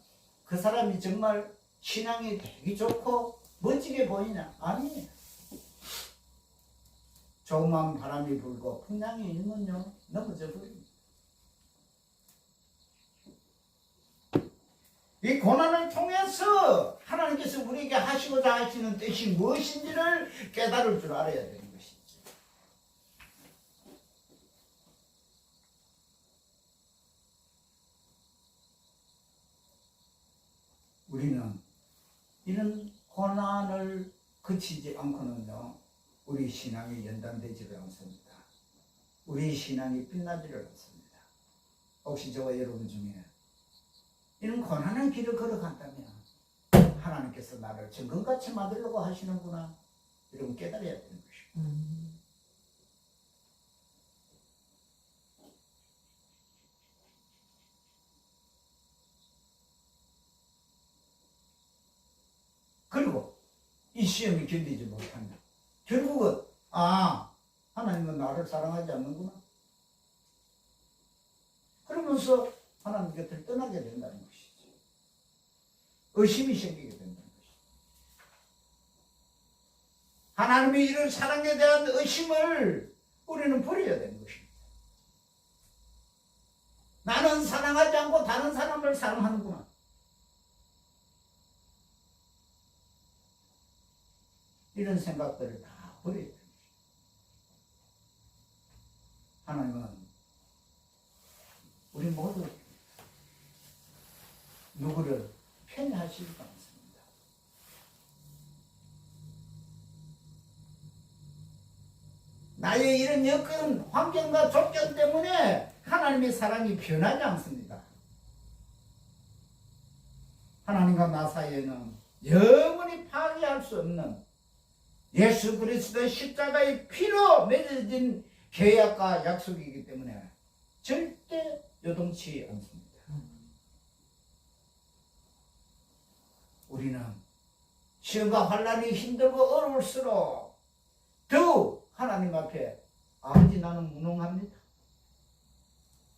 Speaker 1: 그 사람이 정말 신앙이 되게 좋고 멋지게 보이냐? 아니에요. 조그만 바람이 불고 풍랑이 일면요 넘어져 버립니다. 이 고난을 통해서 하나님께서 우리에게 하시고자 하시는 뜻이 무엇인지를 깨달을 줄 알아야 되는 것이죠. 우리는 이런 고난을 그치지 않고는요, 우리 신앙이 연단되지를 않습니다. 우리 신앙이 빛나지를 않습니다. 혹시 저와 여러분 중에 이런 고난의 길을 걸어간다면 하나님께서 나를 정금같이 만들려고 하시는구나, 여러분 깨달아야 되는 것입니다. 그리고 이 시험이 견디지 못하면 결국은 하나님은 나를 사랑하지 않는구나, 그러면서 하나님 곁을 떠나게 된다는 것이죠. 의심이 생기게 된다는 것이죠. 하나님의 이런 사랑에 대한 의심을 우리는 버려야 되는 것입니다. 나는 사랑하지 않고 다른 사람을 사랑하는구나. 이런 생각들을 다 버려야 됩니다. 하나님은 우리 모두 누구를 편애하시지도 않습니다. 나의 이런 여건, 환경과 조건 때문에 하나님의 사랑이 변하지 않습니다. 하나님과 나 사이에는 영원히 파괴할 수 없는 예수 그리스도의 십자가의 피로 맺어진 계약과 약속이기 때문에 절대 요동치 않습니다. 우리는 시험과 환난이 힘들고 어려울수록 더욱 하나님 앞에 아버지, 나는 무능합니다.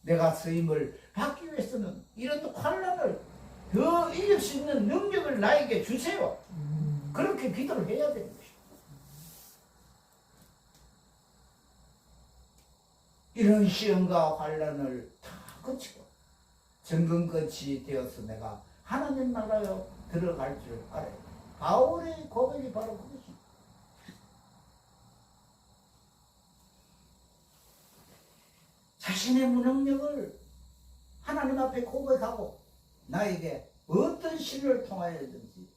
Speaker 1: 내가 쓰임을 받기 위해서는 이런 환난을 더 이길 수 있는 능력을 나에게 주세요. 그렇게 기도를 해야 되는 것입니다. 이런 시험과 환난을 다 거치고 정금같이 되어서 내가 하나님 나라에 들어갈 줄 알아요. 바울의 고백이 바로 그것입니다. 자신의 무능력을 하나님 앞에 고백하고 나에게 어떤 신을 통하여든지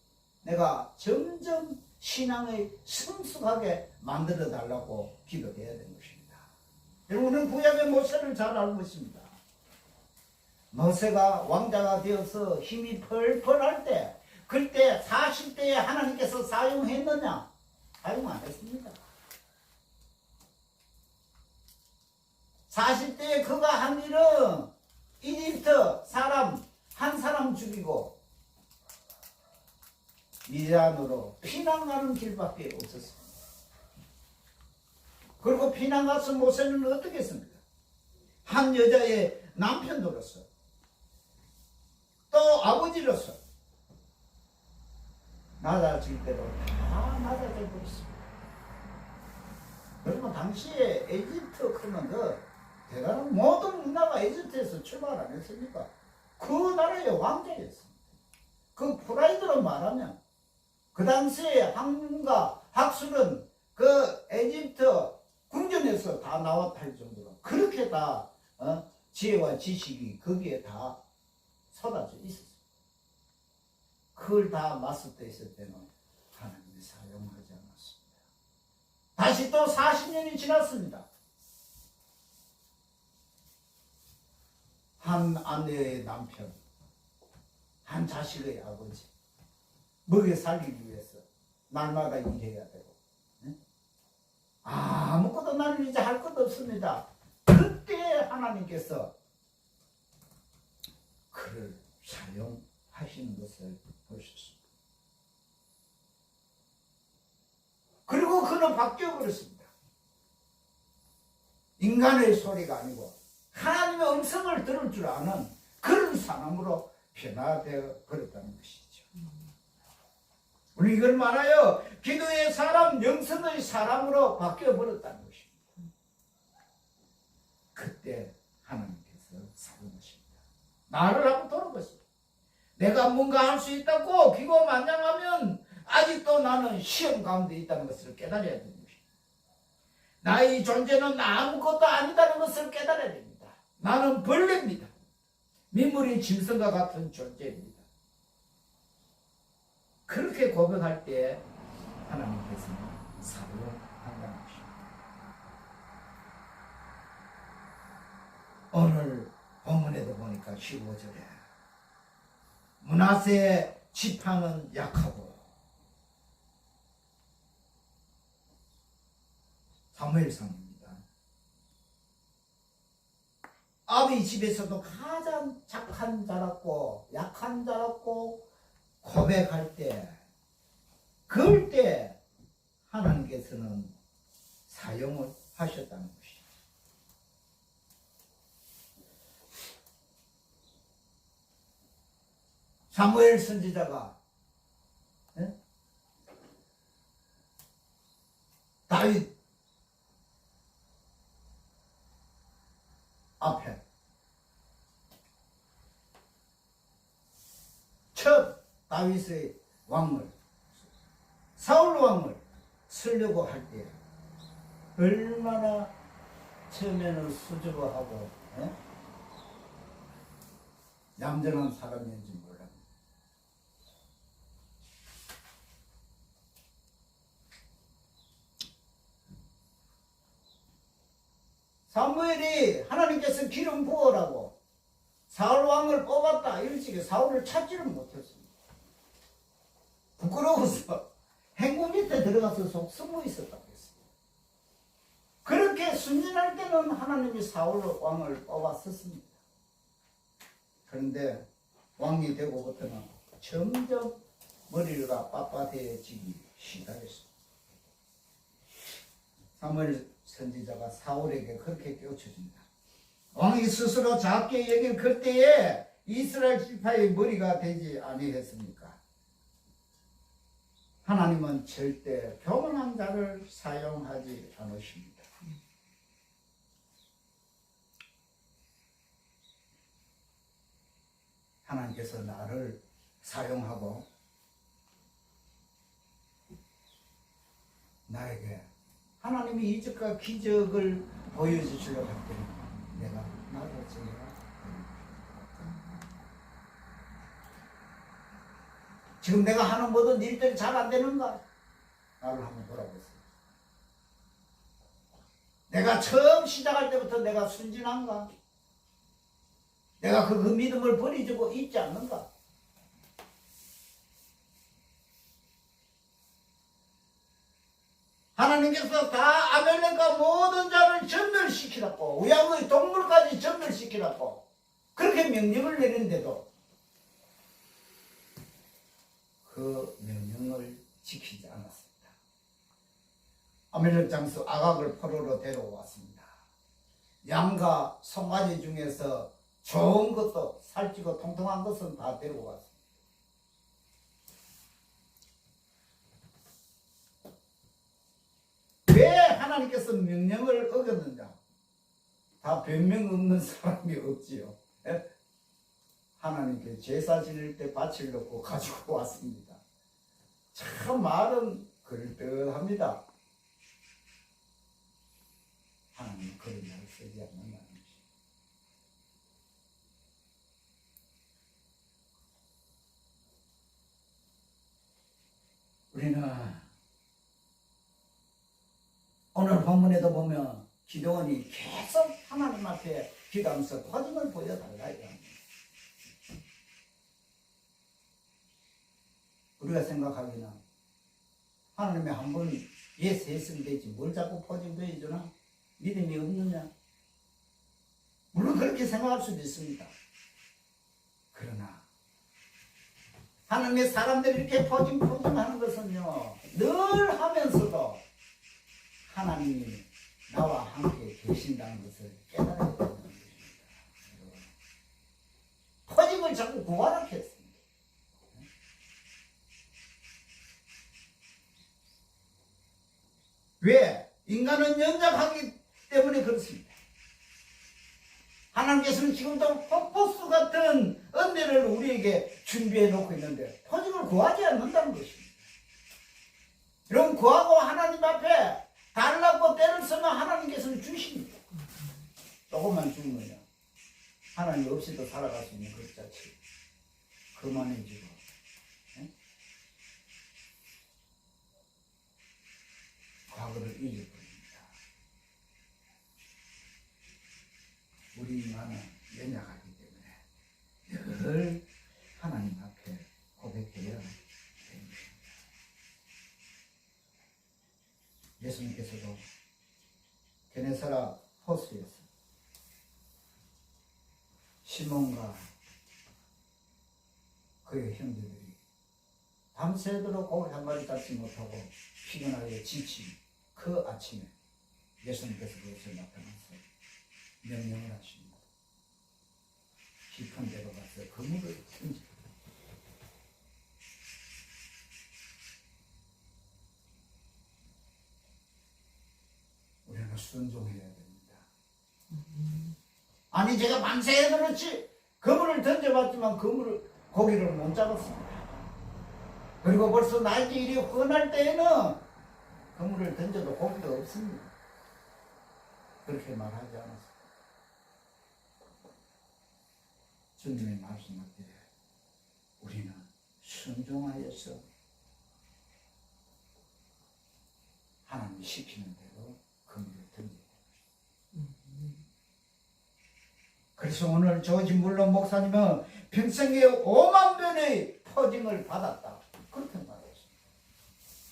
Speaker 1: 내가 점점 신앙을 성숙하게 만들어 달라고 기도해야 되는 것입니다. 여러분은 구약의 모세를 잘 알고 있습니다. 모세가 왕자가 되어서 힘이 펄펄 할 때, 그때 40대에 하나님께서 사용했느냐? 사용 안 했습니다. 40대에 그가 한 일은 이집트 사람 한 사람 죽이고 미디안으로 피난가는 길밖에 없었습니다. 그리고 피난가서 모세는 어떻게 했습니까? 한 여자의 남편으로서 또 아버지로서 낮아질 대로 다 낮아져 버렸습니다. 여러분, 당시에 에집트 그러면 그 대단한 모든 문화가 에집트에서 출발 안 했습니까? 그 나라의 왕자였습니다. 그 프라이드로 말하면 그 당시에 학문과 학술은 그 에집트 궁전에서 다 나왔다 할 정도로 그렇게 다 지혜와 지식이 거기에 다 쏟아져 있었어요. 그걸 다 맞섰을 때는 하나님이 사용하지 않았습니다. 다시 또 40년이 지났습니다. 한 아내의 남편, 한 자식의 아버지, 먹여 살리기 위해서 날마다 일해야 되고, 아무것도 나는 이제 할 것도 없습니다. 그때 하나님께서 그를 사용하시는 것을 볼 수 있습니다. 그리고 그는 바뀌어버렸습니다. 인간의 소리가 아니고 하나님의 음성을 들을 줄 아는 그런 사람으로 변화되어 버렸다는 것이죠. 우리 이걸 말하여 기도의 사람, 영성의 사람으로 바뀌어 버렸다는 것입니다. 그때 하나님께서 사용하십니다. 나를 한번 돌아보세요. 내가 뭔가 할 수 있다고 기고만장하면 아직도 나는 시험 가운데 있다는 것을 깨달아야 됩니다. 나의 존재는 아무것도 아니다는 것을 깨달아야 됩니다. 나는 벌레입니다. 민물이 짐승과 같은 존재입니다. 그렇게 고백할 때 하나님께서는 사용한다는 것입니다. 오늘 본문에도 보니까 15절에 므낫세 지파는 약하고 사무엘상입니다. 아비 집에서도 가장 착한 자랐고 약한 자랐고 고백할 때 그럴 때 하나님께서는 사용을 하셨다는 것이죠. 사무엘 선지자가 다윗 앞에 첫 다윗의 왕을 사울 왕을 쓰려고 할 때 얼마나 처음에는 수줍어하고 얌전한 사람인지 몰라. 사무엘이 하나님께서 기름 부어라고 사울 왕을 뽑았다. 일찍이 사울을 찾지를 못했습니다. 부끄러워서 행구 밑에 들어가서 속 숨어 있었다고 했습니다. 그렇게 순진할 때는 하나님이 사울 왕을 뽑았었습니다. 그런데 왕이 되고부터는 점점 머리가 빳빳해지기 시작했습니다. 사무엘 선지자가 사울에게 그렇게 깨우쳐준다. 왕이 스스로 작게 여긴 그때에 이스라엘 지파의 머리가 되지 아니했습니까? 하나님은 절대 교만한 자를 사용하지 않으십니다. 하나님께서 나를 사용하고 나에게 하나님이 이적과 기적을 보여주시려고 할 때는 내가 나를 제가 지금 내가 하는 모든 일들이 잘 안 되는가? 나를 한번 돌아보세요. 내가 처음 시작할 때부터 내가 순진한가? 내가 그 믿음을 버리고 있지 않는가? 하나님께서 다 아멜렉과 모든 자를 전멸시키라고 우양의 동물까지 전멸시키라고 그렇게 명령을 내리는데도 그 명령을 지키지 않았습니다. 아멜렉 장수 아각을 포로로 데려왔습니다. 양과 송아지 중에서 좋은 것도 살찌고 통통한 것은 다 데려왔습니다. 왜 하나님께서 명령을 어겼느냐? 다 변명 없는 사람이 없지요. 하나님께 제사 지낼 때 밭을 넣고 가지고 왔습니다. 참 말은 그럴듯합니다. 하나님은 그런 말을 쓰지 않는다는 것입니다. 우리는 오늘 본문에도 보면 기도원이 계속 하나님 앞에 기도하면서 거짓을 보여달라 이겁니다. 우리가 생각하기는 하나님이 한번 예수 했으면 되지. 뭘 자꾸 포징 보여주나? 믿음이 없느냐? 물론 그렇게 생각할 수도 있습니다. 그러나 하나님의 사람들이 이렇게 포징하는 것은요, 늘 하면서도 하나님이 나와 함께 계신다는 것을 깨달아야 된다는 것입니다. 포징을 자꾸 구하라고 했습니다. 왜? 인간은 연약하기 때문에 그렇습니다. 하나님께서는 지금도 폭포수 같은 은혜를 우리에게 준비해 놓고 있는데 포징을 구하지 않는다는 것입니다. 여러분, 구하고 하나님 앞에 달라고 때를 쓰면 하나님께서는 주십니다. 조금만 주면요, 하나님 없이도 살아갈 수 있는 것 자체 그만해지고, 과거를 잊어버립니다. 우리 인간은 연약하기 때문에 늘 하나님 앞에 고백해야 됩니다. 예수님께서도 게네사라 호수에서 시몬과 그의 형제들이 밤새도록 고기 한 마리 잡지 못하고 피곤하게 지친 그 아침에 예수님께서 그것을 나타나서 명령을 하십니다. 깊은 데로 가서 그물을 던져. 우리는 순종해야 됩니다. 아니, 제가 만세해도 그렇지 그물을 던져봤지만 고기를 못 잡았습니다. 그리고 벌써 날이 이리 훤할 때에는 그물을 던져도 고기가 없습니다. 그렇게 말하지 않았습니다. 주님의 말씀할 때 우리는 순종하여서 하나님이 시키는 대로 그물을 던져야 됩니다. 그래서 오늘 조지 물론 목사님은 평생에 5만 변의 포징을 받았다, 그렇게 말했습니다.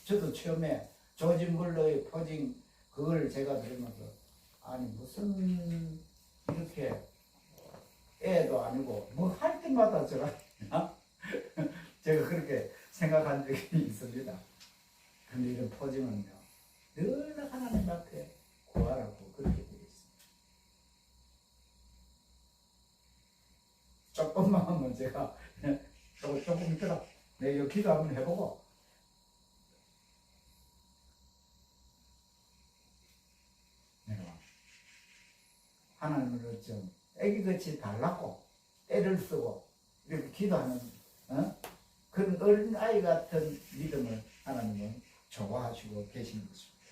Speaker 1: 저도 처음에 조지 물러의 포징 그걸 제가 들으면서 아니 무슨 이렇게 애도 아니고 뭐 할 때마다 제가 그렇게 생각한 적이 있습니다. 근데 이런 포징은요, 늘 하나님 앞에 구하라고 그렇게 되어 있습니다. 조금만 하면 제가 조금 있더라. 내가 기도 한번 해보고 내가 하나님을 좀 애기같이 달라고 때를 쓰고 이렇게 기도하는 그런 어린아이 같은 믿음을 하나님은 좋아하시고 계시는 것입니다.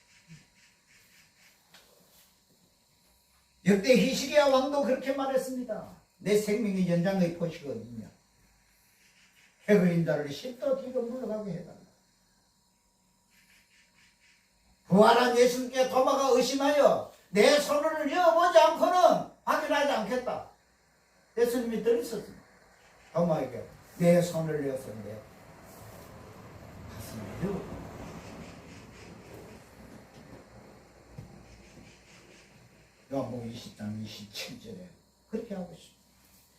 Speaker 1: 역대 히스기야 왕도 그렇게 말했습니다. 내 생명의 연장의 표시가 어디냐? 해그인 자를 10도 뒤로 물러가게 해달라. 부활한 예수님께 도마가 의심하여 내 손을 이어보지 않고는 확인하지 않겠다. 예수님이 들으셨습니다. 도마에게 내 손을 이어서 내 가슴을 이어. 요한복음 20장 27절에 그렇게 하고 있습니다.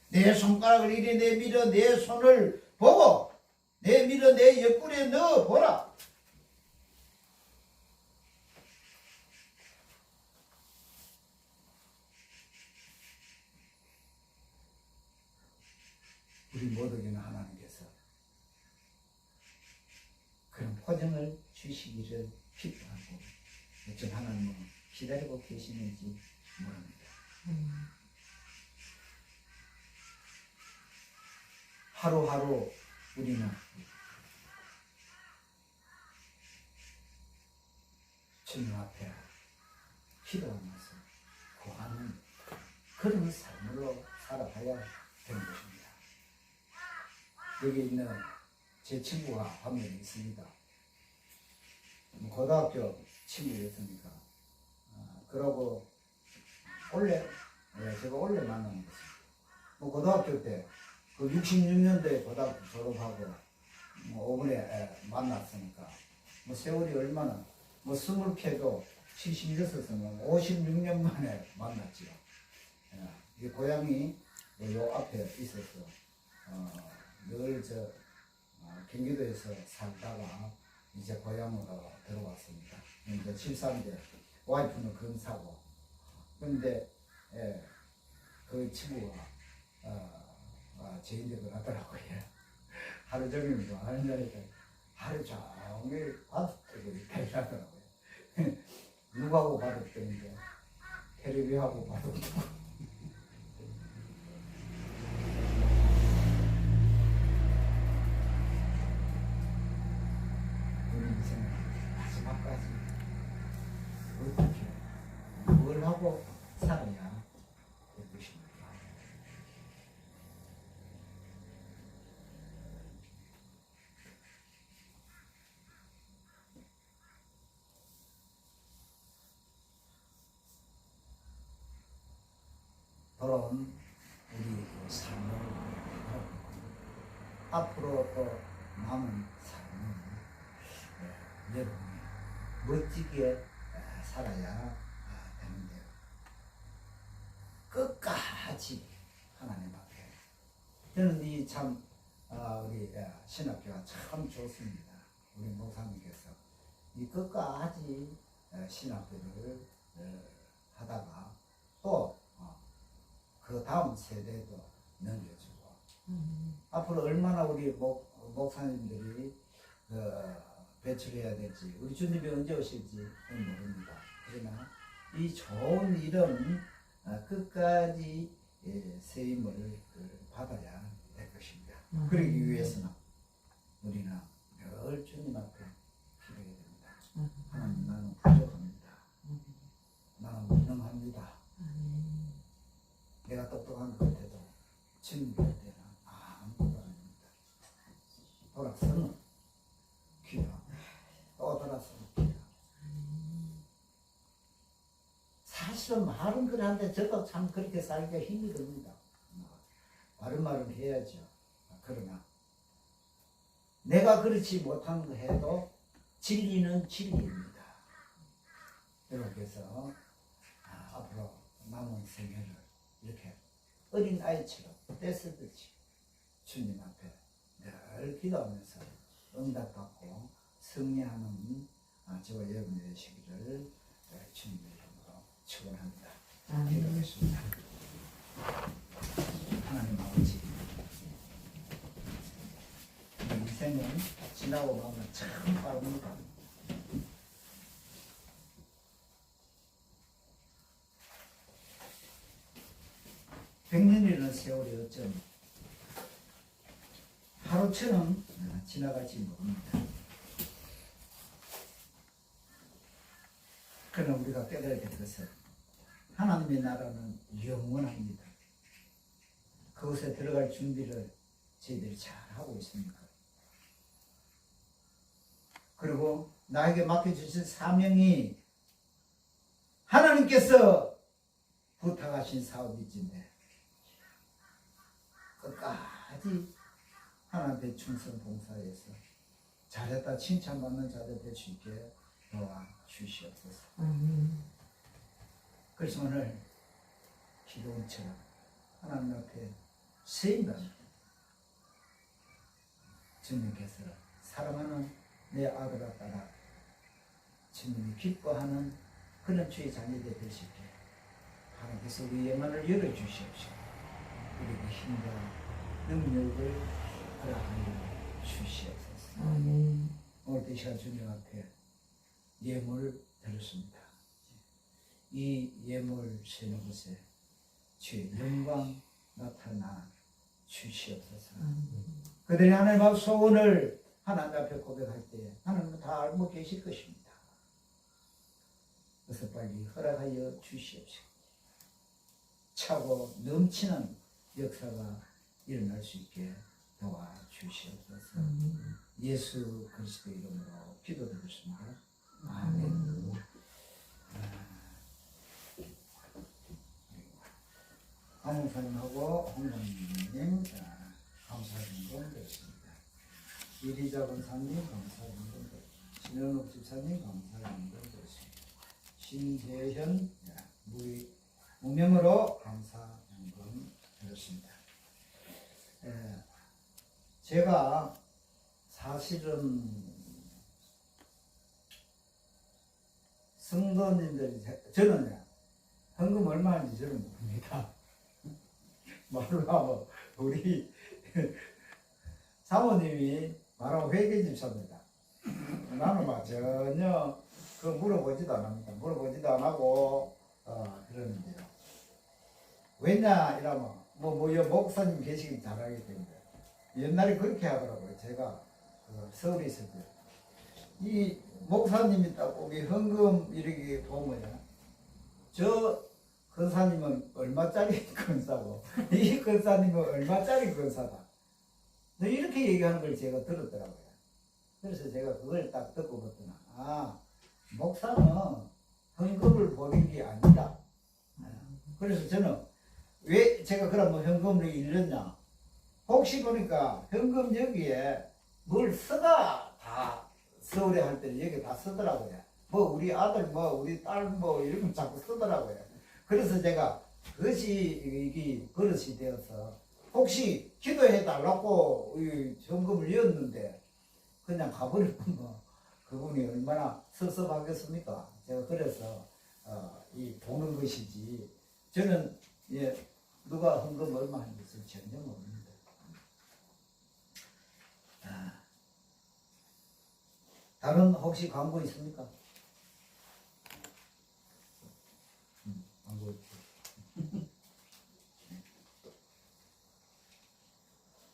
Speaker 1: 내 손가락을 이리 내밀어 내 손을 보고 내밀어 내 옆구리에 넣어 보라. 우리 모두에게는 하나님께서 그런 포장을 주시기를 기도하고 어쩜 하나님은 기다리고 계시는지 모릅니다. 하루하루 우리는 주님 앞에 기도하면서 구하는 그런 삶으로 살아가야 되는 것입니다. 여기 있는 제 친구가 한 명 있습니다. 고등학교 친구였으니까 그러고 제가 원래 만난 것입니다. 고등학교 때 그 66년도에 고등학교 졸업하고 5번에 만났으니까 세월이 얼마나 뭐 스물캐도 76에서는 56년 만에 만났지요. 이 고향이 요 앞에 있어서 늘 경기도에서 살다가 이제 고향으로 들어왔습니다. 이제 73대 와이프는 검사고 그런데 그 친구가 제인대를 하더라고요. 하루 종일 뭐 하는 자리에 하루 종일 바둑뜨고 이렇게 하더라고요. 누구하고 바둑뜨는데 테레비하고 바둑뜨고 우리 인생 마지막까지 어떻게 뭘 하고 살아야 될 것입니까? 돌아온 우리 그 삶을 앞으로 또 남은 삶은 여러분이 멋지게 살아야 되는데요. 끝까지 하나님 앞에 저는 이 참 우리 신학교가 참 좋습니다. 우리 목사님께서 이 끝까지 신학교를 하다가 또 그 다음 세대도 넘겨주고 앞으로 얼마나 우리 목사님들이 배출해야 될지 우리 주님이 언제 오실지 모릅니다. 그러나 이 좋은 일은 끝까지 세임을 받아야 될 것입니다. 그러기 위해서는 우리는 늘 주님 앞에 기도해야 됩니다. 하나님 나는 부족합니다. 나는 무능합니다. 내가 똑똑한 것 같아도 주님 볼 때는 아무것도 아닙니다. 돌아서는 기도합니다. 또 돌아서는 기도합니다. 사실은 말은 그런데 저도 참 그렇게 살기가 힘이 듭니다. 말은 해야죠. 그러나 내가 그렇지 못한 거 해도 진리는 진리입니다. 여러분께서 앞으로 남은 생애를 이렇게 어린 아이처럼 떼쓰듯이 주님 앞에 늘 기도하면서 응답받고 승리하는 저와 여러분이 되시기를 주님의 이름으로 축원합니다. 기도하겠습니다. 하나님 아버지, 인생은 지나고 나면 참 빠릅니다. 백년이라는 세월이 어쩜 하루처럼 지나갈지 모릅니다. 그러나 우리가 깨달아야 될 것은 하나님의 나라는 영원합니다. 그곳에 들어갈 준비를 저희들이 잘 하고 있습니까? 그리고 나에게 맡겨주신 사명이 하나님께서 부탁하신 사업이지만 끝까지 하나님의 충성 봉사에서 잘했다 칭찬받는 자들 될 수 있게 도와주시옵소서. 그래서 오늘 기도원처럼 하나님 앞에 세임받는 주님께서 사랑하는 내 아들아 딸아 주님이 기뻐하는 그런 주의 자녀들 될 수 있게 하나님께서 우리의 문을 열어주시옵시고 우리의 힘과 능력을 허락하여 주시옵소서. 오늘 이 시간 주님 앞에 예물 드렸습니다. 이 예물 세는 곳에 주의 영광 나타나 주시옵소서. 그들이 하나님 앞 소원을 하나님 앞에 고백할 때 하나님은 다 알고 계실 것입니다. 그래서 빨리 허락하여 주시옵시고 차고 넘치는 역사가 일어날 수 있게 도와주시옵소서. 예수 그리스도 이름으로 기도드렸습니다. 아멘. 아무사님하고 홍장님 감사드리는 건 되었습니다. 이리자 권사님 감사드리는 건 되었습니다. 신현욱 집사님 감사합니다. 신재현 무명으로 감사 연금 드렸습니다. 제가 사실은 성도님들이 저는 헌금 얼마인지 저는 모릅니다. 말로 하면 우리 사모님이 말하면 회계집사입니다. 나는 막 전혀 그 물어보지도 안 합니다. 물어보지도 안 하고 그러는데요. 왜냐 이러면 목사님 계시기 잘하기 때문에 옛날에 그렇게 하더라고요. 제가 서울에 있을 때 이 목사님이 딱 우리 헌금 이렇게 보면 저 권사님은 얼마짜리 권사고 이 권사님은 얼마짜리 권사다. 이렇게 얘기하는 걸 제가 들었더라고요. 그래서 제가 그걸 딱 듣고 봤더니 목사는 헌금을 보는 게 아니다. 그래서 저는 왜 제가 그러면 현금을 잃었냐? 혹시 보니까 현금 여기에 뭘 쓰다 다 서울에 할 때는 여기 다 쓰더라고요. 우리 아들 우리 딸 이런 거 자꾸 쓰더라고요. 그래서 제가 그것이 이게 버릇이 되어서 혹시 기도해 달라고 현금을 이었는데 그냥 가버리면 그분이 얼마나 섭섭하겠습니까? 제가 그래서 이 보는 것이지 저는 누가 헌금 얼마 하는 것을 전혀 모릅니다. 다른 혹시 광고 있습니까? 광고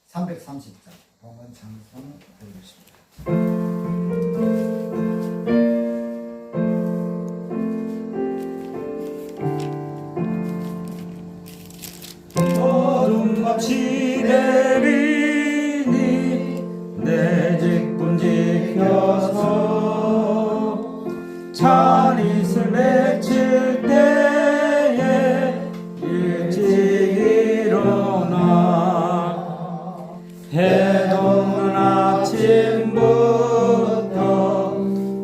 Speaker 1: 330장 봉헌 찬송 드리겠습니다.
Speaker 2: 어둠같이 내리니 내 직분 지켜서 찬이슬 맺힐 때에 일찍 일어나 해돋는 아침부터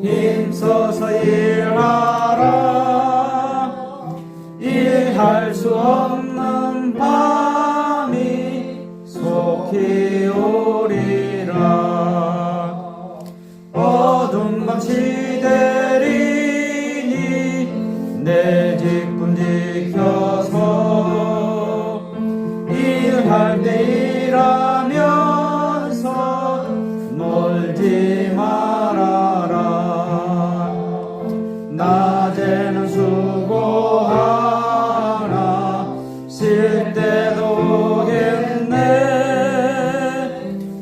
Speaker 2: 힘써서 일하라. 일할 수 없는 밤이 속히 오리라. 어둠같이 되리니 내 직분 지켜서 일할 때 일하면서 놀지 말아라. 낮에는 수고하나 쉴 때도 오겠네.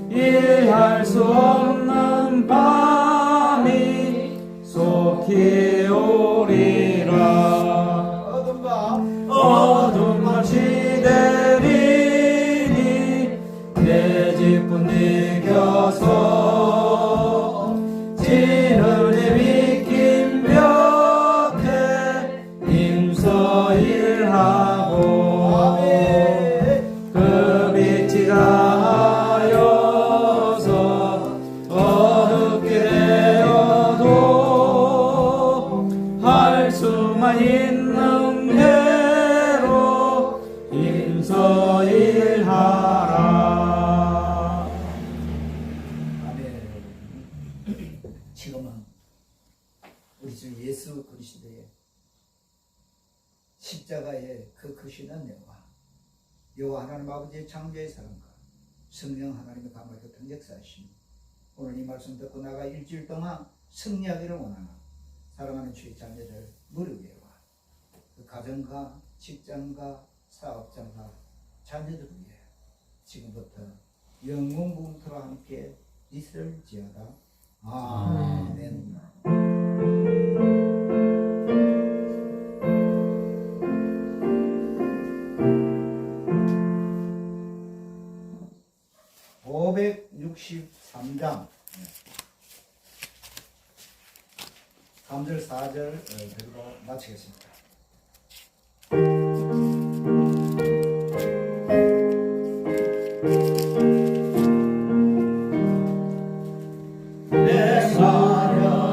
Speaker 2: 일할 수 없는 밤이 속히 오리라. 어둠같이 되리니 내 직분 지켜서 지느니 믿긴 벽에 힘써 일하고 그 빛이 닿아여서 어둡게 되어도 할 수만 있는 대로 힘써 일하라.
Speaker 1: 아멘. 지금은 우리 주 예수 그리스도의 십자가의 그 크신 은혜와 여호와 하나님 아버지의 창조의 사랑과 성령 하나님의 감화 교통 역사하심 오늘 이 말씀 듣고 나가 일주일 동안 승리하기를 원하는 사랑하는 주의 자녀들 무릎 위에와 그 가정과 직장과 사업장과 자녀들 위해 지금부터 영원부터와 함께 있을지어다. 아멘. (563장) 3절 4절 들고 마치겠습니다.
Speaker 2: 내 사랑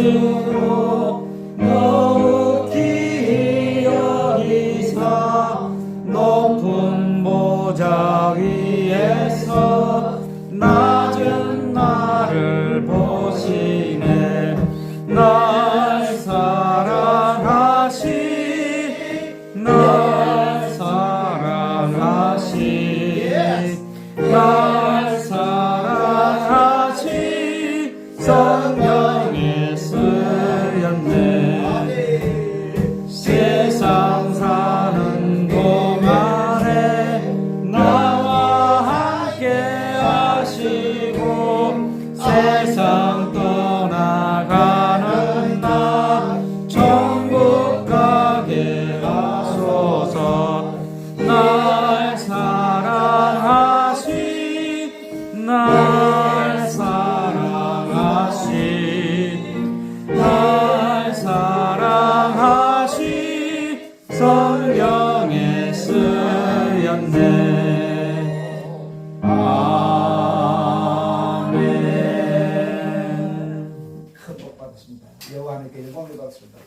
Speaker 2: 것으로 더욱 귀히 여기사 높은 보좌 위에서 낮은 나를 보시네. 날 사랑하시 날 사랑하시 날 사랑하시 성령에 쓰였네. 세상 사는 동안에 나와 함께 하시고 세상 떠나가는 나 천국 가게 하소서. 날 사랑하시 날 사랑하시 날 사랑하시 성령에 쓰였네. 아멘.
Speaker 1: 큰 복 받으십니다. 여호와님께 영광을 받습니다.